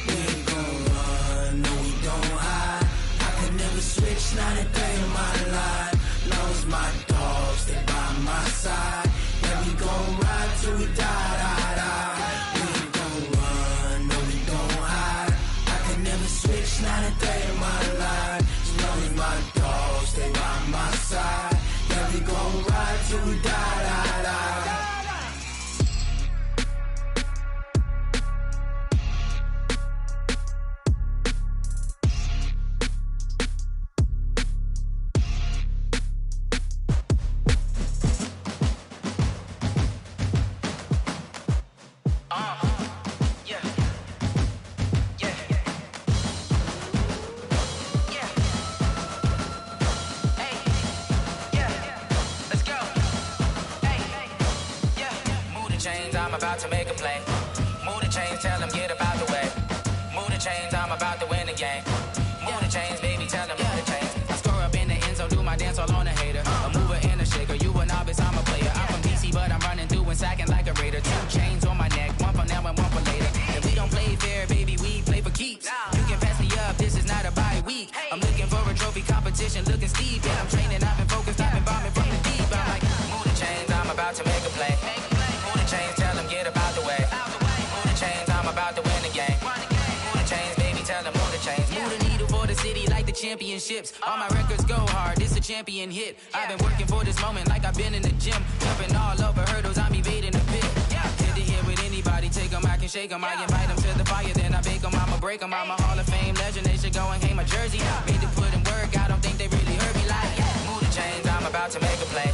We ain't gon' run, no, we don't hide. I can never switch, not a day in my life. Knows my dogs, they by my side. Yeah, we gon' ride till we die. We ain't gon' run, no, we don't hide. I can never switch, not a day in my life. Knows my dogs, they by my side. Yeah, we gon' ride till we die. I'm about to make a play. Move the chains, tell them get up out the way. Move the chains, I'm about to win the game. Move the chains, baby, tell them move the chains. I score up in the end zone, do my dance all on a hater. A mover and a shaker, you a novice, I'm a player. I'm from DC, but I'm running through and sacking like a raider. 2 chains on my neck, 1 for now and 1 for later. championships. All my records go hard, this a champion hit. I've been working for this moment like I've been in the gym. Jumping all over hurdles, I'm evading the pit. Hit the hit with anybody, take them, I can shake them. I invite them to the fire, then I bake them, I'ma break them. I'm a Hall of Fame legend, they should go and hang my jersey. Made to put in work, I don't think they really heard me like, move the chains, I'm about to make a play.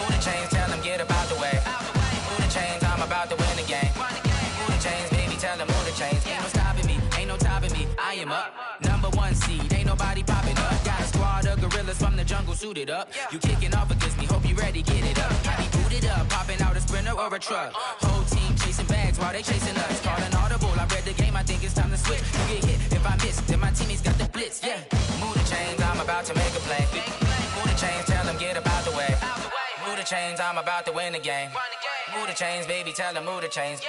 Move the chains, tell them get about the way. Move the chains, I'm about to win the game. Move the chains, baby, tell them move the chains. Ain't no stopping me, ain't no topping me, I am up. #1 seed, ain't nobody popping up. Got a squad of gorillas from the jungle suited up. You kicking off against me, hope you ready, get it up. I be booted up, popping out a Sprinter or a truck. Whole team chasing bags while they chasing us. Calling audible, I read the game, I think it's time to switch. You get hit if I miss, then my teammates got the blitz, yeah. Move the chains, I'm about to make a play. Move the chains, tell them get about the way. Move the chains, I'm about to win the game. Move the chains, baby, tell them move the chains.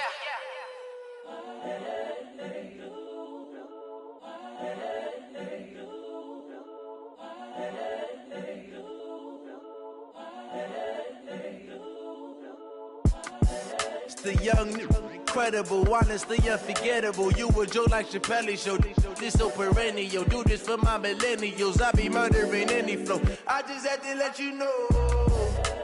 The young, incredible, honestly unforgettable. You a joke like Chappelle show. This so perennial. Do this for my millennials. I be murdering any flow. I just had to let you know.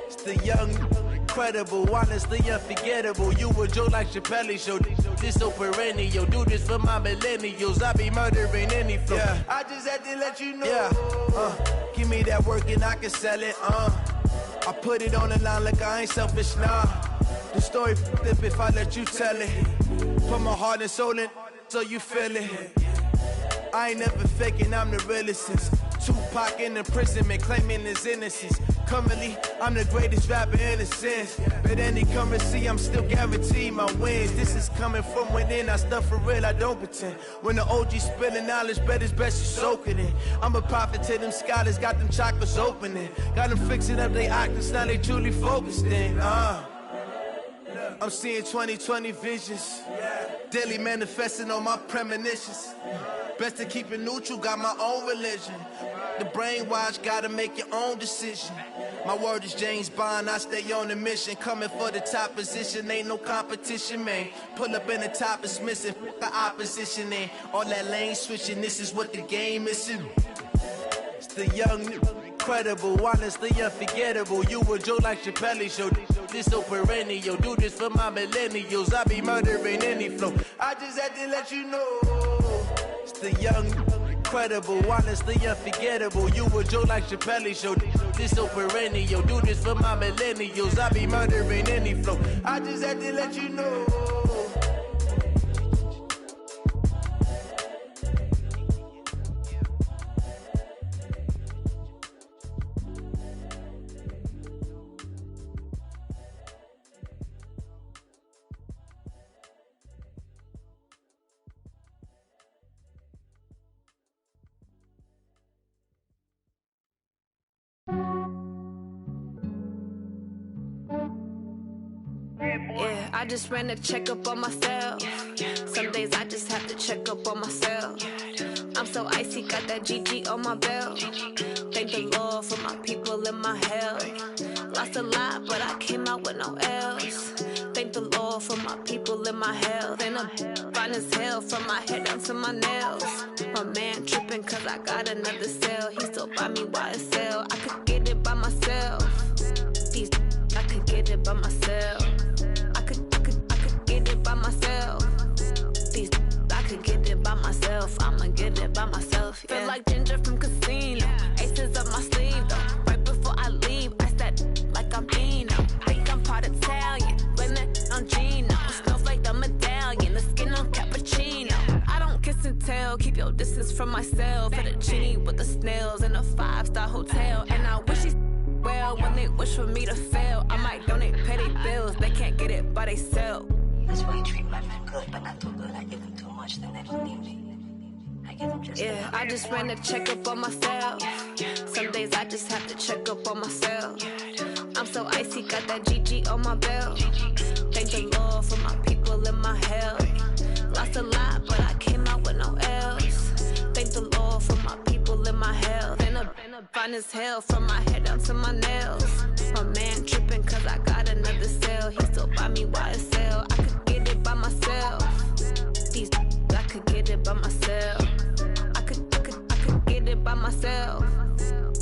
It's the young, incredible, honestly unforgettable. You a joke like Chappelle show. This so perennial. Do this for my millennials. I be murdering any flow. Yeah. I just had to let you know. Yeah. Give me that work and I can sell it. I put it on the line like I ain't selfish, nah. The story flip if I let you tell it. Put my heart and soul in so you feel it. I ain't never faking, I'm the realest since Tupac in imprisonment, claiming his innocence. Currently, I'm the greatest rapper in a sense. But any currency, I'm still guaranteed my wins. This is coming from within, I stuff for real, I don't pretend. When the OG spilling knowledge, bet it's best you soak it in. I'm a prophet to them scholars, got them chakras opening. Got them fixing up they octaves, now they truly focused in. I'm seeing 2020 visions. Daily manifesting on my premonitions. Best to keep it neutral, got my own religion. The brainwash, gotta make your own decision. My word is James Bond, I stay on the mission. Coming for the top position, ain't no competition, man. Pull up in the top, it's missing, the opposition in. All that lane switching, this is what the game is in. It's the young, incredible, honestly unforgettable. You a joke like Chappelle show. This so perennial. Do this for my millennials. I be murdering any flow. I just had to let you know. It's the young, incredible, honestly unforgettable. You a joke like Chappelle show. This so perennial. Do this for my millennials. I be murdering any flow. I just had to let you know. Yeah, I just ran a checkup on myself. Some days I just have to check up on myself. I'm so icy, got that GG on my belt. Thank the Lord for my people in my health. Lost a lot, but I came out with no L's. Thank the Lord for my people in my health. And I'm fine as hell from my head down to my nails. My man tripping cause I got another cell. He still buy me YSL. I could get it by myself. These I could get it by myself. I could get it by myself. These I could get it by myself. I'ma get it by myself. Yeah. Feel like Ginger from Casino. Aces up my sleeve though. Right before I leave, I said like I'm Dino. Think I'm part Italian. Blame that on Gino. Smells like the medallion. The skin on cappuccino. I don't kiss and tell. Keep your distance from myself. Fettuccine with the snails in a 5-star hotel. And I wish he's well when they wish for me to fail. I might donate petty bills. They can't get it by themselves. That's why you treat my men good, but not too good. I give them too much, then they don't need me. I give them just yeah, I just ran a checkup on myself. Some days I just have to check up on myself. I'm so icy, got that GG on my belt. Thank the Lord for my people in my health. Lost a lot, but I came out with no L's. Thank the Lord for my people in my health. And I'm fine as hell from my head down to my nails. My man tripping cause I got another cell. He still buy me YSL. I could get it by myself. These I could get it by myself. I could get it by myself. myself.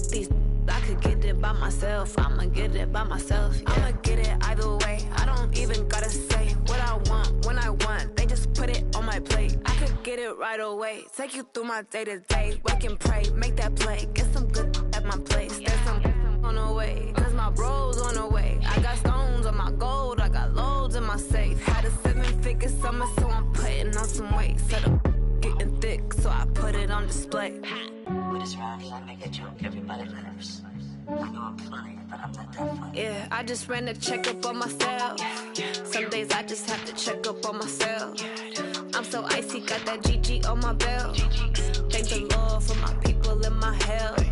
These I could get it by myself. I'ma get it by myself. Yeah. I'ma get it either way. I don't even gotta say what I want when I want. They just put it on my plate. I could get it right away. Take you through my day to day. Wake and pray, make that play. Get some good at my place. There's some on the way. Cause my bro's on the way. I got stones on my gold. I got loads in my safe. Had a 7-figure summer, so I'm putting on some weight. Set up getting thick, so I put it on display. With this round here, I make a joke, everybody laughs. I know I'm funny, but I'm not that funny. Yeah, I just ran a checkup on myself. Some days I just have to check up on myself. I'm so icy, got that GG on my belt. Thank the Lord for my people in my health.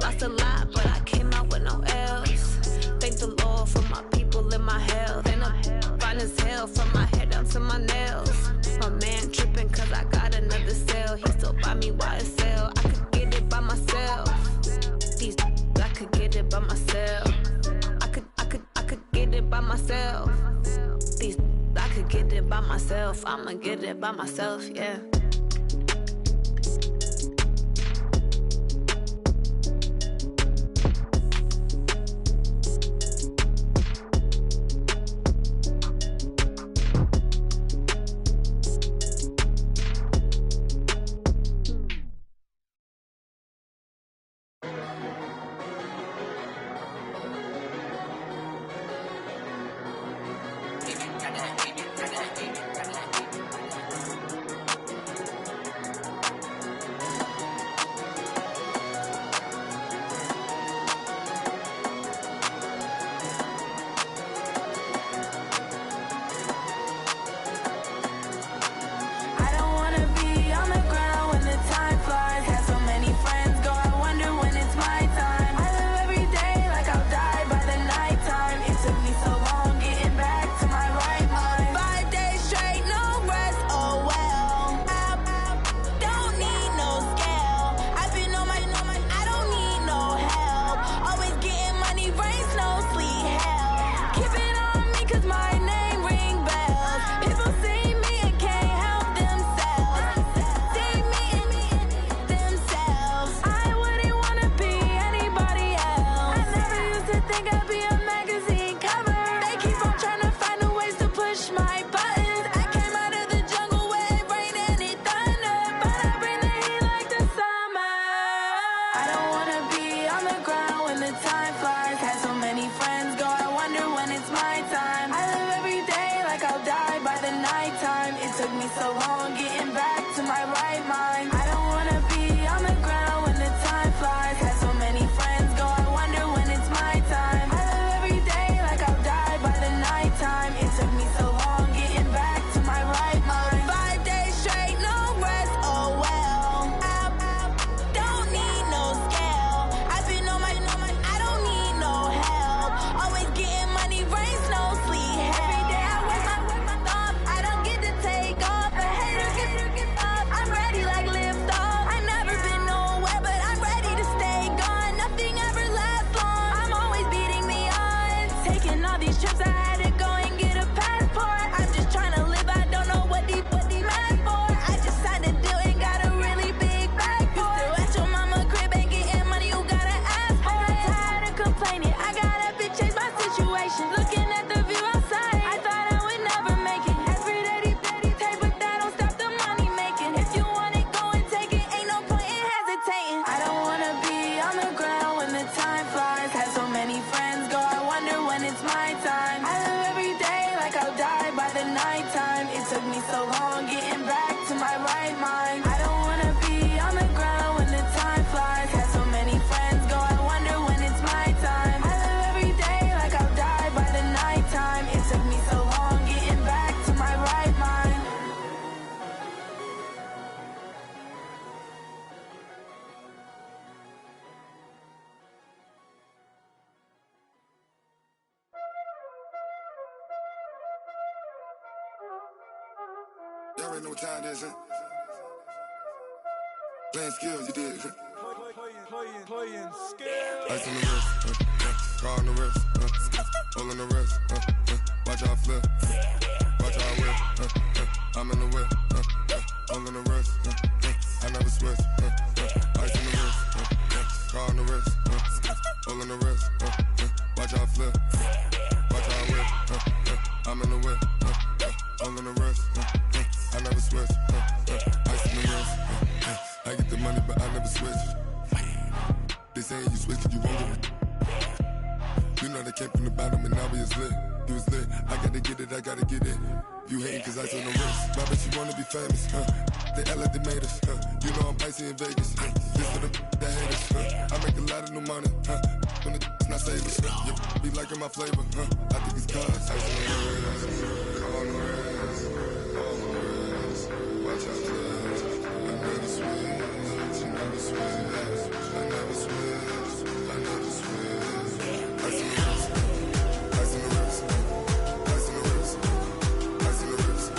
Lost a lot, but I came out with no L's. Thank the Lord for my people in my health. And I'm fine as hell from my head down to my nails. My man tripping cause I got another sale. He still buy me YSL. I could get it by myself. These I could get it by myself. I could get it by myself. These I could get it by myself. I'ma get it by myself, yeah. Y'all already know what time it is, huh? Playing skills, you did. Playing skills. Ice on the wrist, car on the wrist, hole on the wrist, watch out flip, watch out whip, I'm in the whip, hole on the wrist, I never switch, ice on the wrist, car on the wrist, all on the wrist, watch how I flip, watch how I whip, I'm in the whip, all on the wrist, I never switch, ice in the wrist, I get the money but I never switch. They saying you switch and you won't get it. You know they came from the bottom and now we is lit. You was lit, I gotta get it, I gotta get it. You hating cause ice on the wrist. My bitch, you wanna be famous, They act like they made us, You know I'm icy in Vegas, This for the that hate us, I make a lot of new money, When it's not savers, You be liking my flavor, I think it's cause ice on the wrist, on the wrist, on the wrist. Watch out, cuz I never switch, I never switch, I never switch, I never switch. Ice on the wrist, ice on the wrist, ice on the wrist, ice on the wrist, ice on the wrist.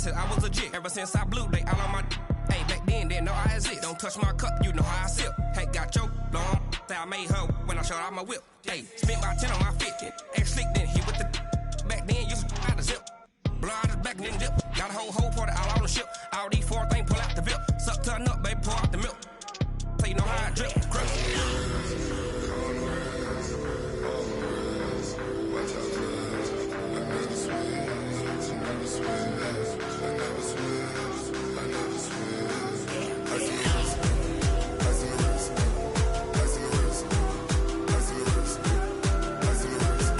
I was legit. Ever since I blew, they all on my hey, back then, didn't know I exist. Don't touch my cup, you know how I sip. Hey, got choked, long. Say I made her when I showed out my whip. Hey, spent about 10 on my 50. Ex-slick, then hit with the back then, used to out the zip. Blow out his back, then dip. Got a whole party all on the ship. All these 4 things, pull out the VIP. Suck, turn up, baby, pour out the milk. So you know how I drip. Crush. Watch out, cuz I never switch, I never switch. I never switch, I never switch. Ice in the wrist, ice in the wrist, ice in the wrist, ice in the wrist, ice in the wrist,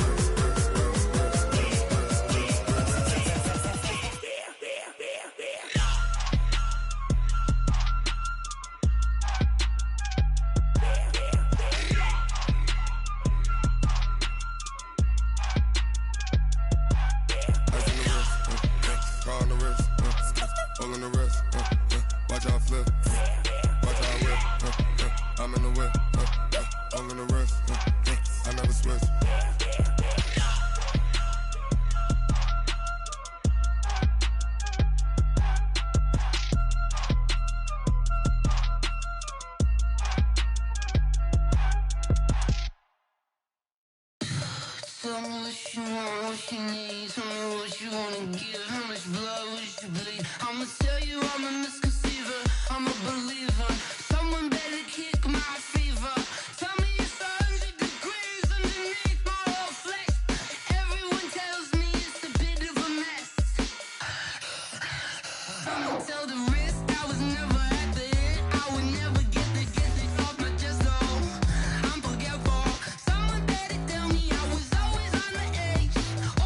car on the wrist, all on the wrist, watch how I flip, watch how I whip, I'm in the whip, all on the wrist, I never switch. Tell me what you want, what you need. Tell me what you wanna give. How much blood would you bleed? I'ma tell you I'm a misconceiver. I'm a believer. Someone better kick my fever. Tell me it's 100 degrees underneath my whole flesh. Everyone tells me it's a bit of a mess. I'ma tell the risk I was never at the end. I would never get the off my chest though. I'm forgetful. Someone better tell me I was always on the edge.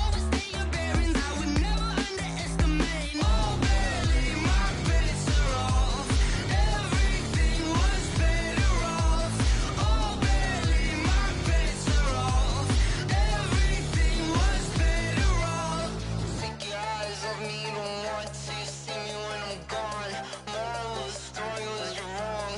Overstay your bearings, I would never underestimate. Oh baby, my bets are off. Everything was better off. Oh baby, my bets are off. Everything was better off. Take your eyes off me, don't want to see me when I'm gone. Moral of the story was you're wrong.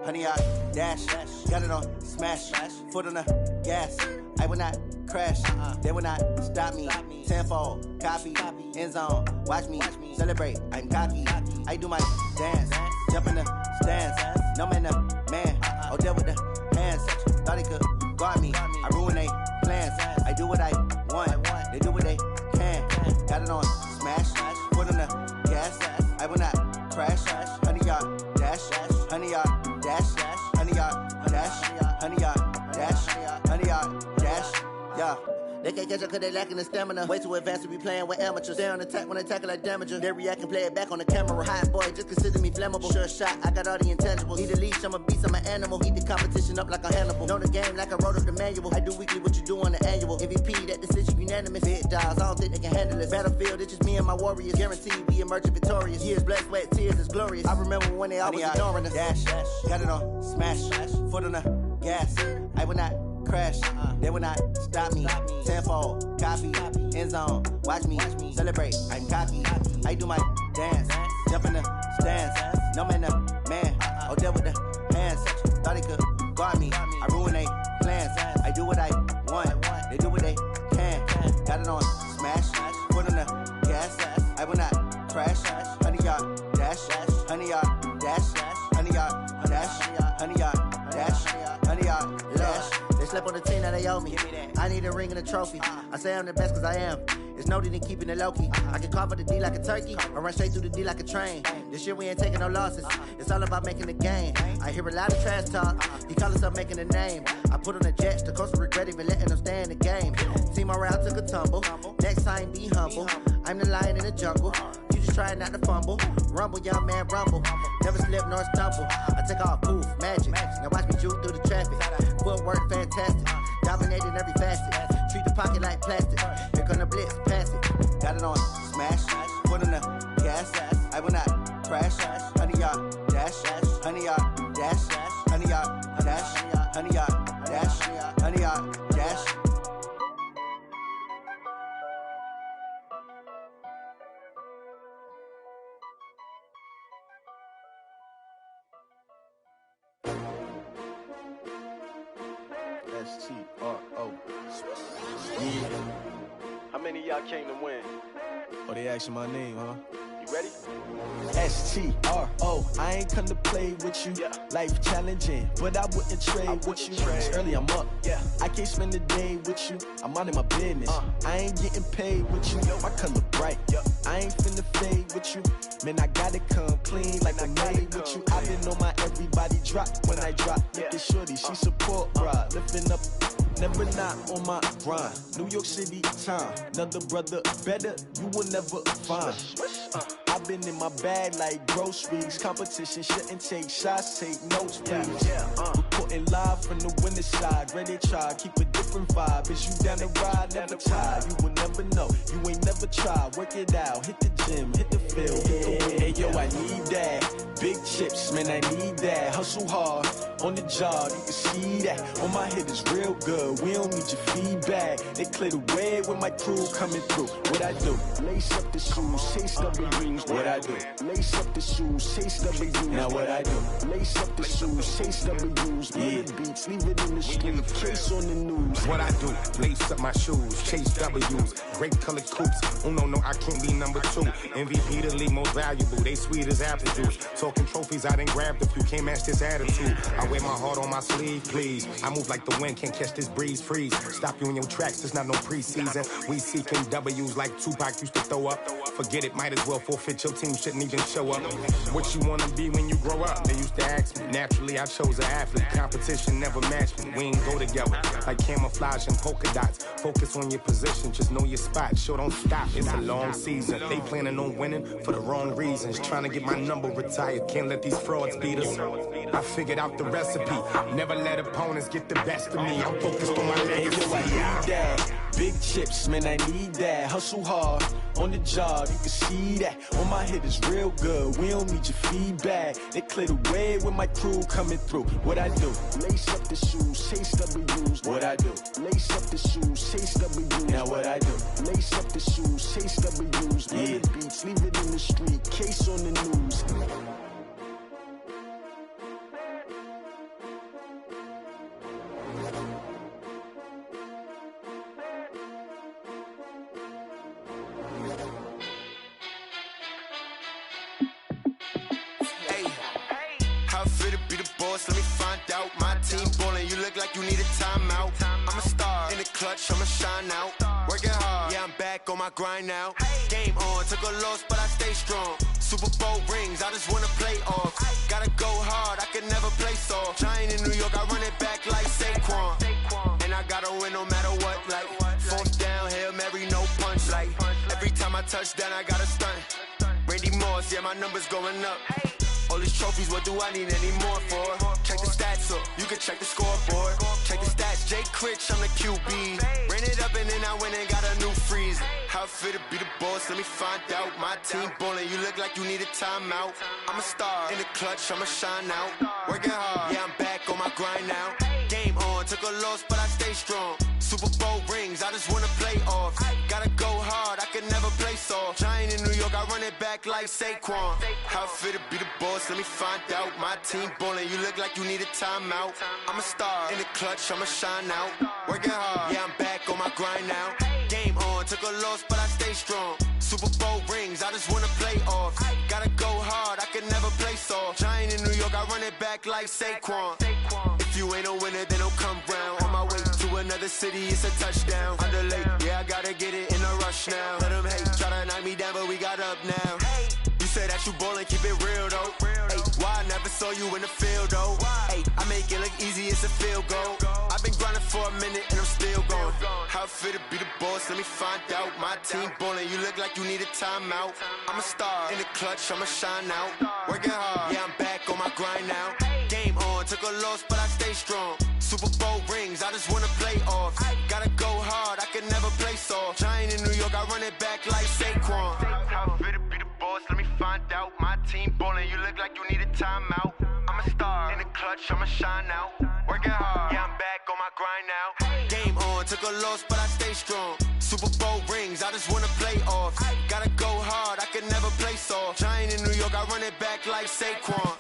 honey, I dash. Got it on smash, foot on the gas. I will not crash, they will not stop me. Tenfold, copy, end zone, watch me celebrate. I'm cocky, I do my dance, jump in the stands. No man, the man, oh, deal with the hands. Thought he could guard me, I ruin they plans. I do what I want, they do what they can. Got it on smash, foot on the gas. I will not crash, honey, yard dash, honey, yard dash, honey, yard dash, honey, yard dash, honey, yard dash, yeah. They can't catch up cause they lacking the stamina. Way too advanced to be playing with amateurs. Stay on attack when they tackle like damager. They react and play it back on the camera. Hot boy, just consider me flammable. Sure shot, I got all the intangibles. Need a leash, I'm a beast, I'm an animal. Heat the competition up like a Hannibal. Know the game like I wrote up the manual. I do weekly what you do on the annual. MVP, that decision unanimous. Big dials, I don't think they can handle it. Battlefield, it's just me and my warriors. Guaranteed we emerging victorious. Years, blood, sweat, tears, it's glorious. I remember when they always ignoring us. Dash, got it on smash, foot on the gas. I will not crash, they will not stop me. Tenfold, copy, end zone, watch me celebrate. I'm cocky, I do my dance, jump in the stands. No man, the man, oh, deal with the hands. Thought he could guard me, I ruin they plans. I do what I want, they do what they can. Got it on smash, foot on the gas. I will not crash, honey, yard dash, honey, yard dash, honey, yard dash, honey, yard dash, honey, yard dash. They slept on the team, now they owe me. I need a ring and a trophy. I say I'm the best cause I am. It's no need in keeping it low-key. I can carve up the D like a turkey, or run straight through the D like a train. This year we ain't taking no losses. It's all about making the game. I hear a lot of trash talk. He call himself making a name. I put on the Jets, the coach will regret even letting them stay in the game. Team around took a tumble. Next time be humble. I'm the lion in the jungle. You just try not to fumble. Rumble, young man, rumble. Never slip nor stumble. I take off, poof, magic. Now watch me juke through the traffic. Footwork fantastic. Dominating every facet. Treat the pocket like plastic. Here come the blitz, pass it. Got it on smash, foot on the gas. I will not crash. Honey, yard dash, honey, yard dash, honey, yard dash, honey, yard dash, honey, yard dash. S-T-R-O. Yeah. How many of y'all came to win? Oh, they asking my name, huh? You ready? S-T-R-O. I ain't come to play with you. Yeah. Life challenging, but I wouldn't trade with you. It's early, I'm up. Yeah. I can't spend the day with you. I'm minding my business. I ain't getting paid with you. My color bright. I ain't finna fade with you. Man, I gotta come clean like I'm made with you. I been on my everybody drop when I drop. Look at shorty, she support ride. Lifting up, never not on my grind. New York City time, another brother better, you will never find. I've been in my bag like groceries. Competition shouldn't take shots, take notes, please. Reporting live from the winter side. Ready to try, keep a different vibe. Is you down the ride, never tired. You will never know, you ain't never tried. Work it out, hit the gym, hit the field. Hey yo, I need that. Big chips, man, I need that. Hustle hard, on the job, you can see that. On my head is real good, we don't need your feedback. They clear the way with my crew coming through. What I do? Lace up the shoes, chase W's. What I do? Lace up the shoes, chase W's. Now what I do? Lace up the shoes, chase W's. Yeah. Beats, leave it in the street, case on the news. What I do? Lace up my shoes, chase W's. Great colored coops. Oh no, I can't be number 2. MVP the league most valuable. They sweet as apple juice. Talking trophies, I didn't grab the few. Can't match this attitude. I wear my heart on my sleeve, please. I move like the wind, can't catch this breeze, freeze. Stop you in your tracks, there's not no preseason. We seeking W's like Tupac used to throw up. Forget it, might as well forfeit. Your team shouldn't even show up. What you wanna be when you grow up? They used to ask me. Naturally, I chose an athlete. Competition never matched me. We ain't go together like camouflage and polka dots. Focus on your position, just know your spot. Sure, don't stop. It's a long season. They planning on winning for the wrong reasons. Trying to get my number retired. Can't let these frauds beat us. I figured out the recipe. Never let opponents get the best of me. I'm focused on my legacy. Hey, yo, I need that. Big chips, man, I need that. Hustle hard, on the job, you can see that. On my head is real good, we don't need your feedback. They clear the way with my crew coming through. What I do? Lace up the shoes, chase W's. What I do? Lace up the shoes, chase W's. Now what I do? Lace up the shoes, chase W's. Yeah. Beats, leave it in the street, case on the news. How I feel to be the boss, let me find out. My team ballin', you look like you need a timeout. I'm a star, in the clutch, I'ma shine out. Working hard, yeah, I'm back on my grind now. Game on, took a loss, but I stay strong. Super Bowl rings, I just wanna play off. Gotta go hard, I can never play soft. Giant in New York, I run it back like Saquon. And I gotta win no matter what, like fourth down, Hail Mary, no punch. Like every time I touch down, I gotta stunt. Randy Moss, yeah, my numbers going up. All these trophies, what do I need any more for? Check the stats up, you can check the scoreboard. Check the stats, Jake Critch, I'm the QB. Ran it up and then I went and got a new freeze. How I feel to be the boss, let me find out. My team ballin', you look like you need a timeout. I'm a star, in the clutch, I'ma shine out. Working hard, yeah, I'm back on my grind now. Game on, took a loss, but I stay strong. Super Bowl rings, I just wanna play off. Gotta go hard, I can never play soft. Giant in New York, I run it back like Saquon. How I feel to be the boss, let me find out. My team ballin', you look like you need a timeout. I'm a star, in the clutch, I'ma shine out. Working hard, yeah, I'm back on my grind now. Game on, took a loss, but I stay strong. Super Bowl rings, I just wanna play off. Gotta go hard, I can never play soft. Giant in New York, I run it back like Saquon. If you ain't a winner, then don't come round. On my way to another city, it's a touchdown. Underlay, yeah, I gotta get it in a rush now. Let them hate, try to knock me down, but we got up now. You say that you ballin', keep it real though. Hey, why I never saw you in the field though? Hey, I make it look easy, it's a field goal. I've been grinding for a minute and I'm still going. How I feel to be the boss, let me find out. My team ballin', you look like you need a timeout. I'm a star, in the clutch, I'ma shine out. Working hard, yeah, I'm back on my grind now. Game on, took a loss, but I stay strong. Super Bowl rings, I just wanna play off. Gotta go hard, I can never play soft. Giant in New York, I run it back like Saquon. How I feel to be the boss, let me find out. My team ballin', you look like you need a timeout. I'm a star, in the clutch, I'ma shine out. Working hard, yeah, I'm back on my grind now. Game on, took a loss, but I stay strong. Super Bowl rings, I just wanna play off. Gotta go hard, I can never play soft. Giant in New York, I run it back like Saquon.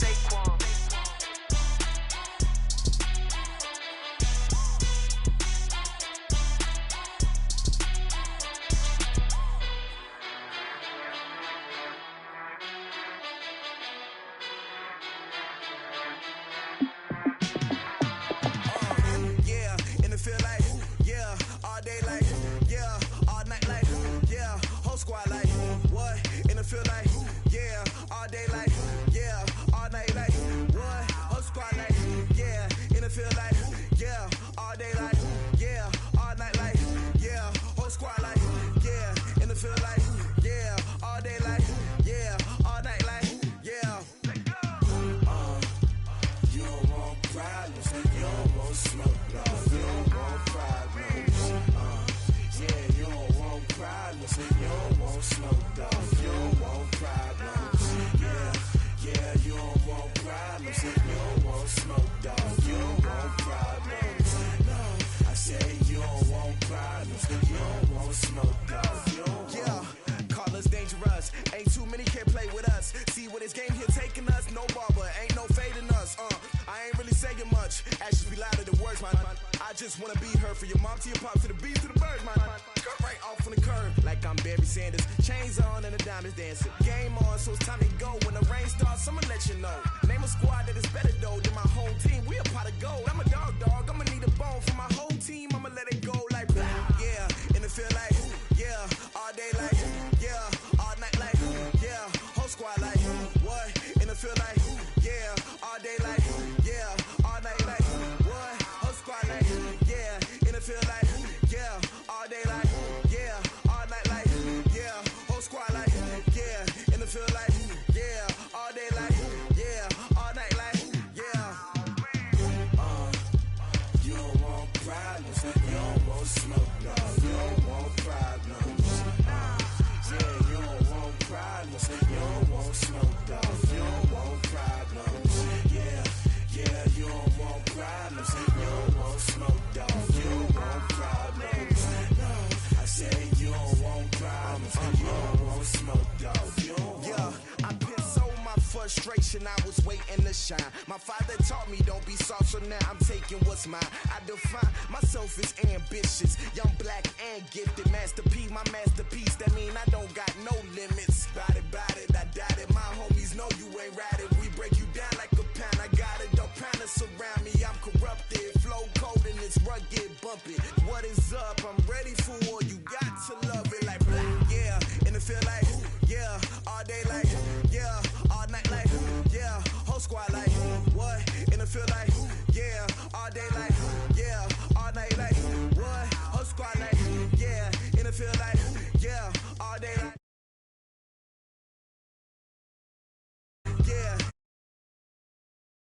Just wanna be her for your mom to your pop to the beat to the bird, man. Cut right off on the curb like I'm Barry Sanders. Chains on and the diamonds dancing. Game on, so it's time to go. When the rain starts, I'ma let you know. Name a squad that is better though than my home team. We a pot of gold. I'm a dog. I'ma need a bone for my whole team. I'ma let it go like yeah. And it feel like yeah. All day like yeah. All night like yeah. Whole squad like what? And it feel like yeah. All day like yeah. All night like what? Whole squad like yeah. And it feel like yeah. All day like yeah. All night like yeah. Whole squad like yeah. And it feel like yeah. All day like yeah. All night like yeah. You don't want problems. You don't want smoke, no. You don't want problems. Yeah, you don't want problems. You don't want smoke, dog. You don't want problems. Yeah, you don't want problems. You don't want smoke, dog. You don't want problems. No, I said you don't want problems. You don't want smoke, dog. You don't want. I pissed so my frustration, I was waiting to shine. My father taught me don't be soft, so now I'm taking what's mine. I define myself as ambitious, young, black, and gifted. Masterpiece, my masterpiece, that mean I don't got no limits. Bout it, I doubt it. My homies know you ain't ratted. We break you down like a pound. I got a dope pounder surround me. I'm corrupted. Flow cold and it's rugged, bumpy. What is up? I'm ready for war. You got to love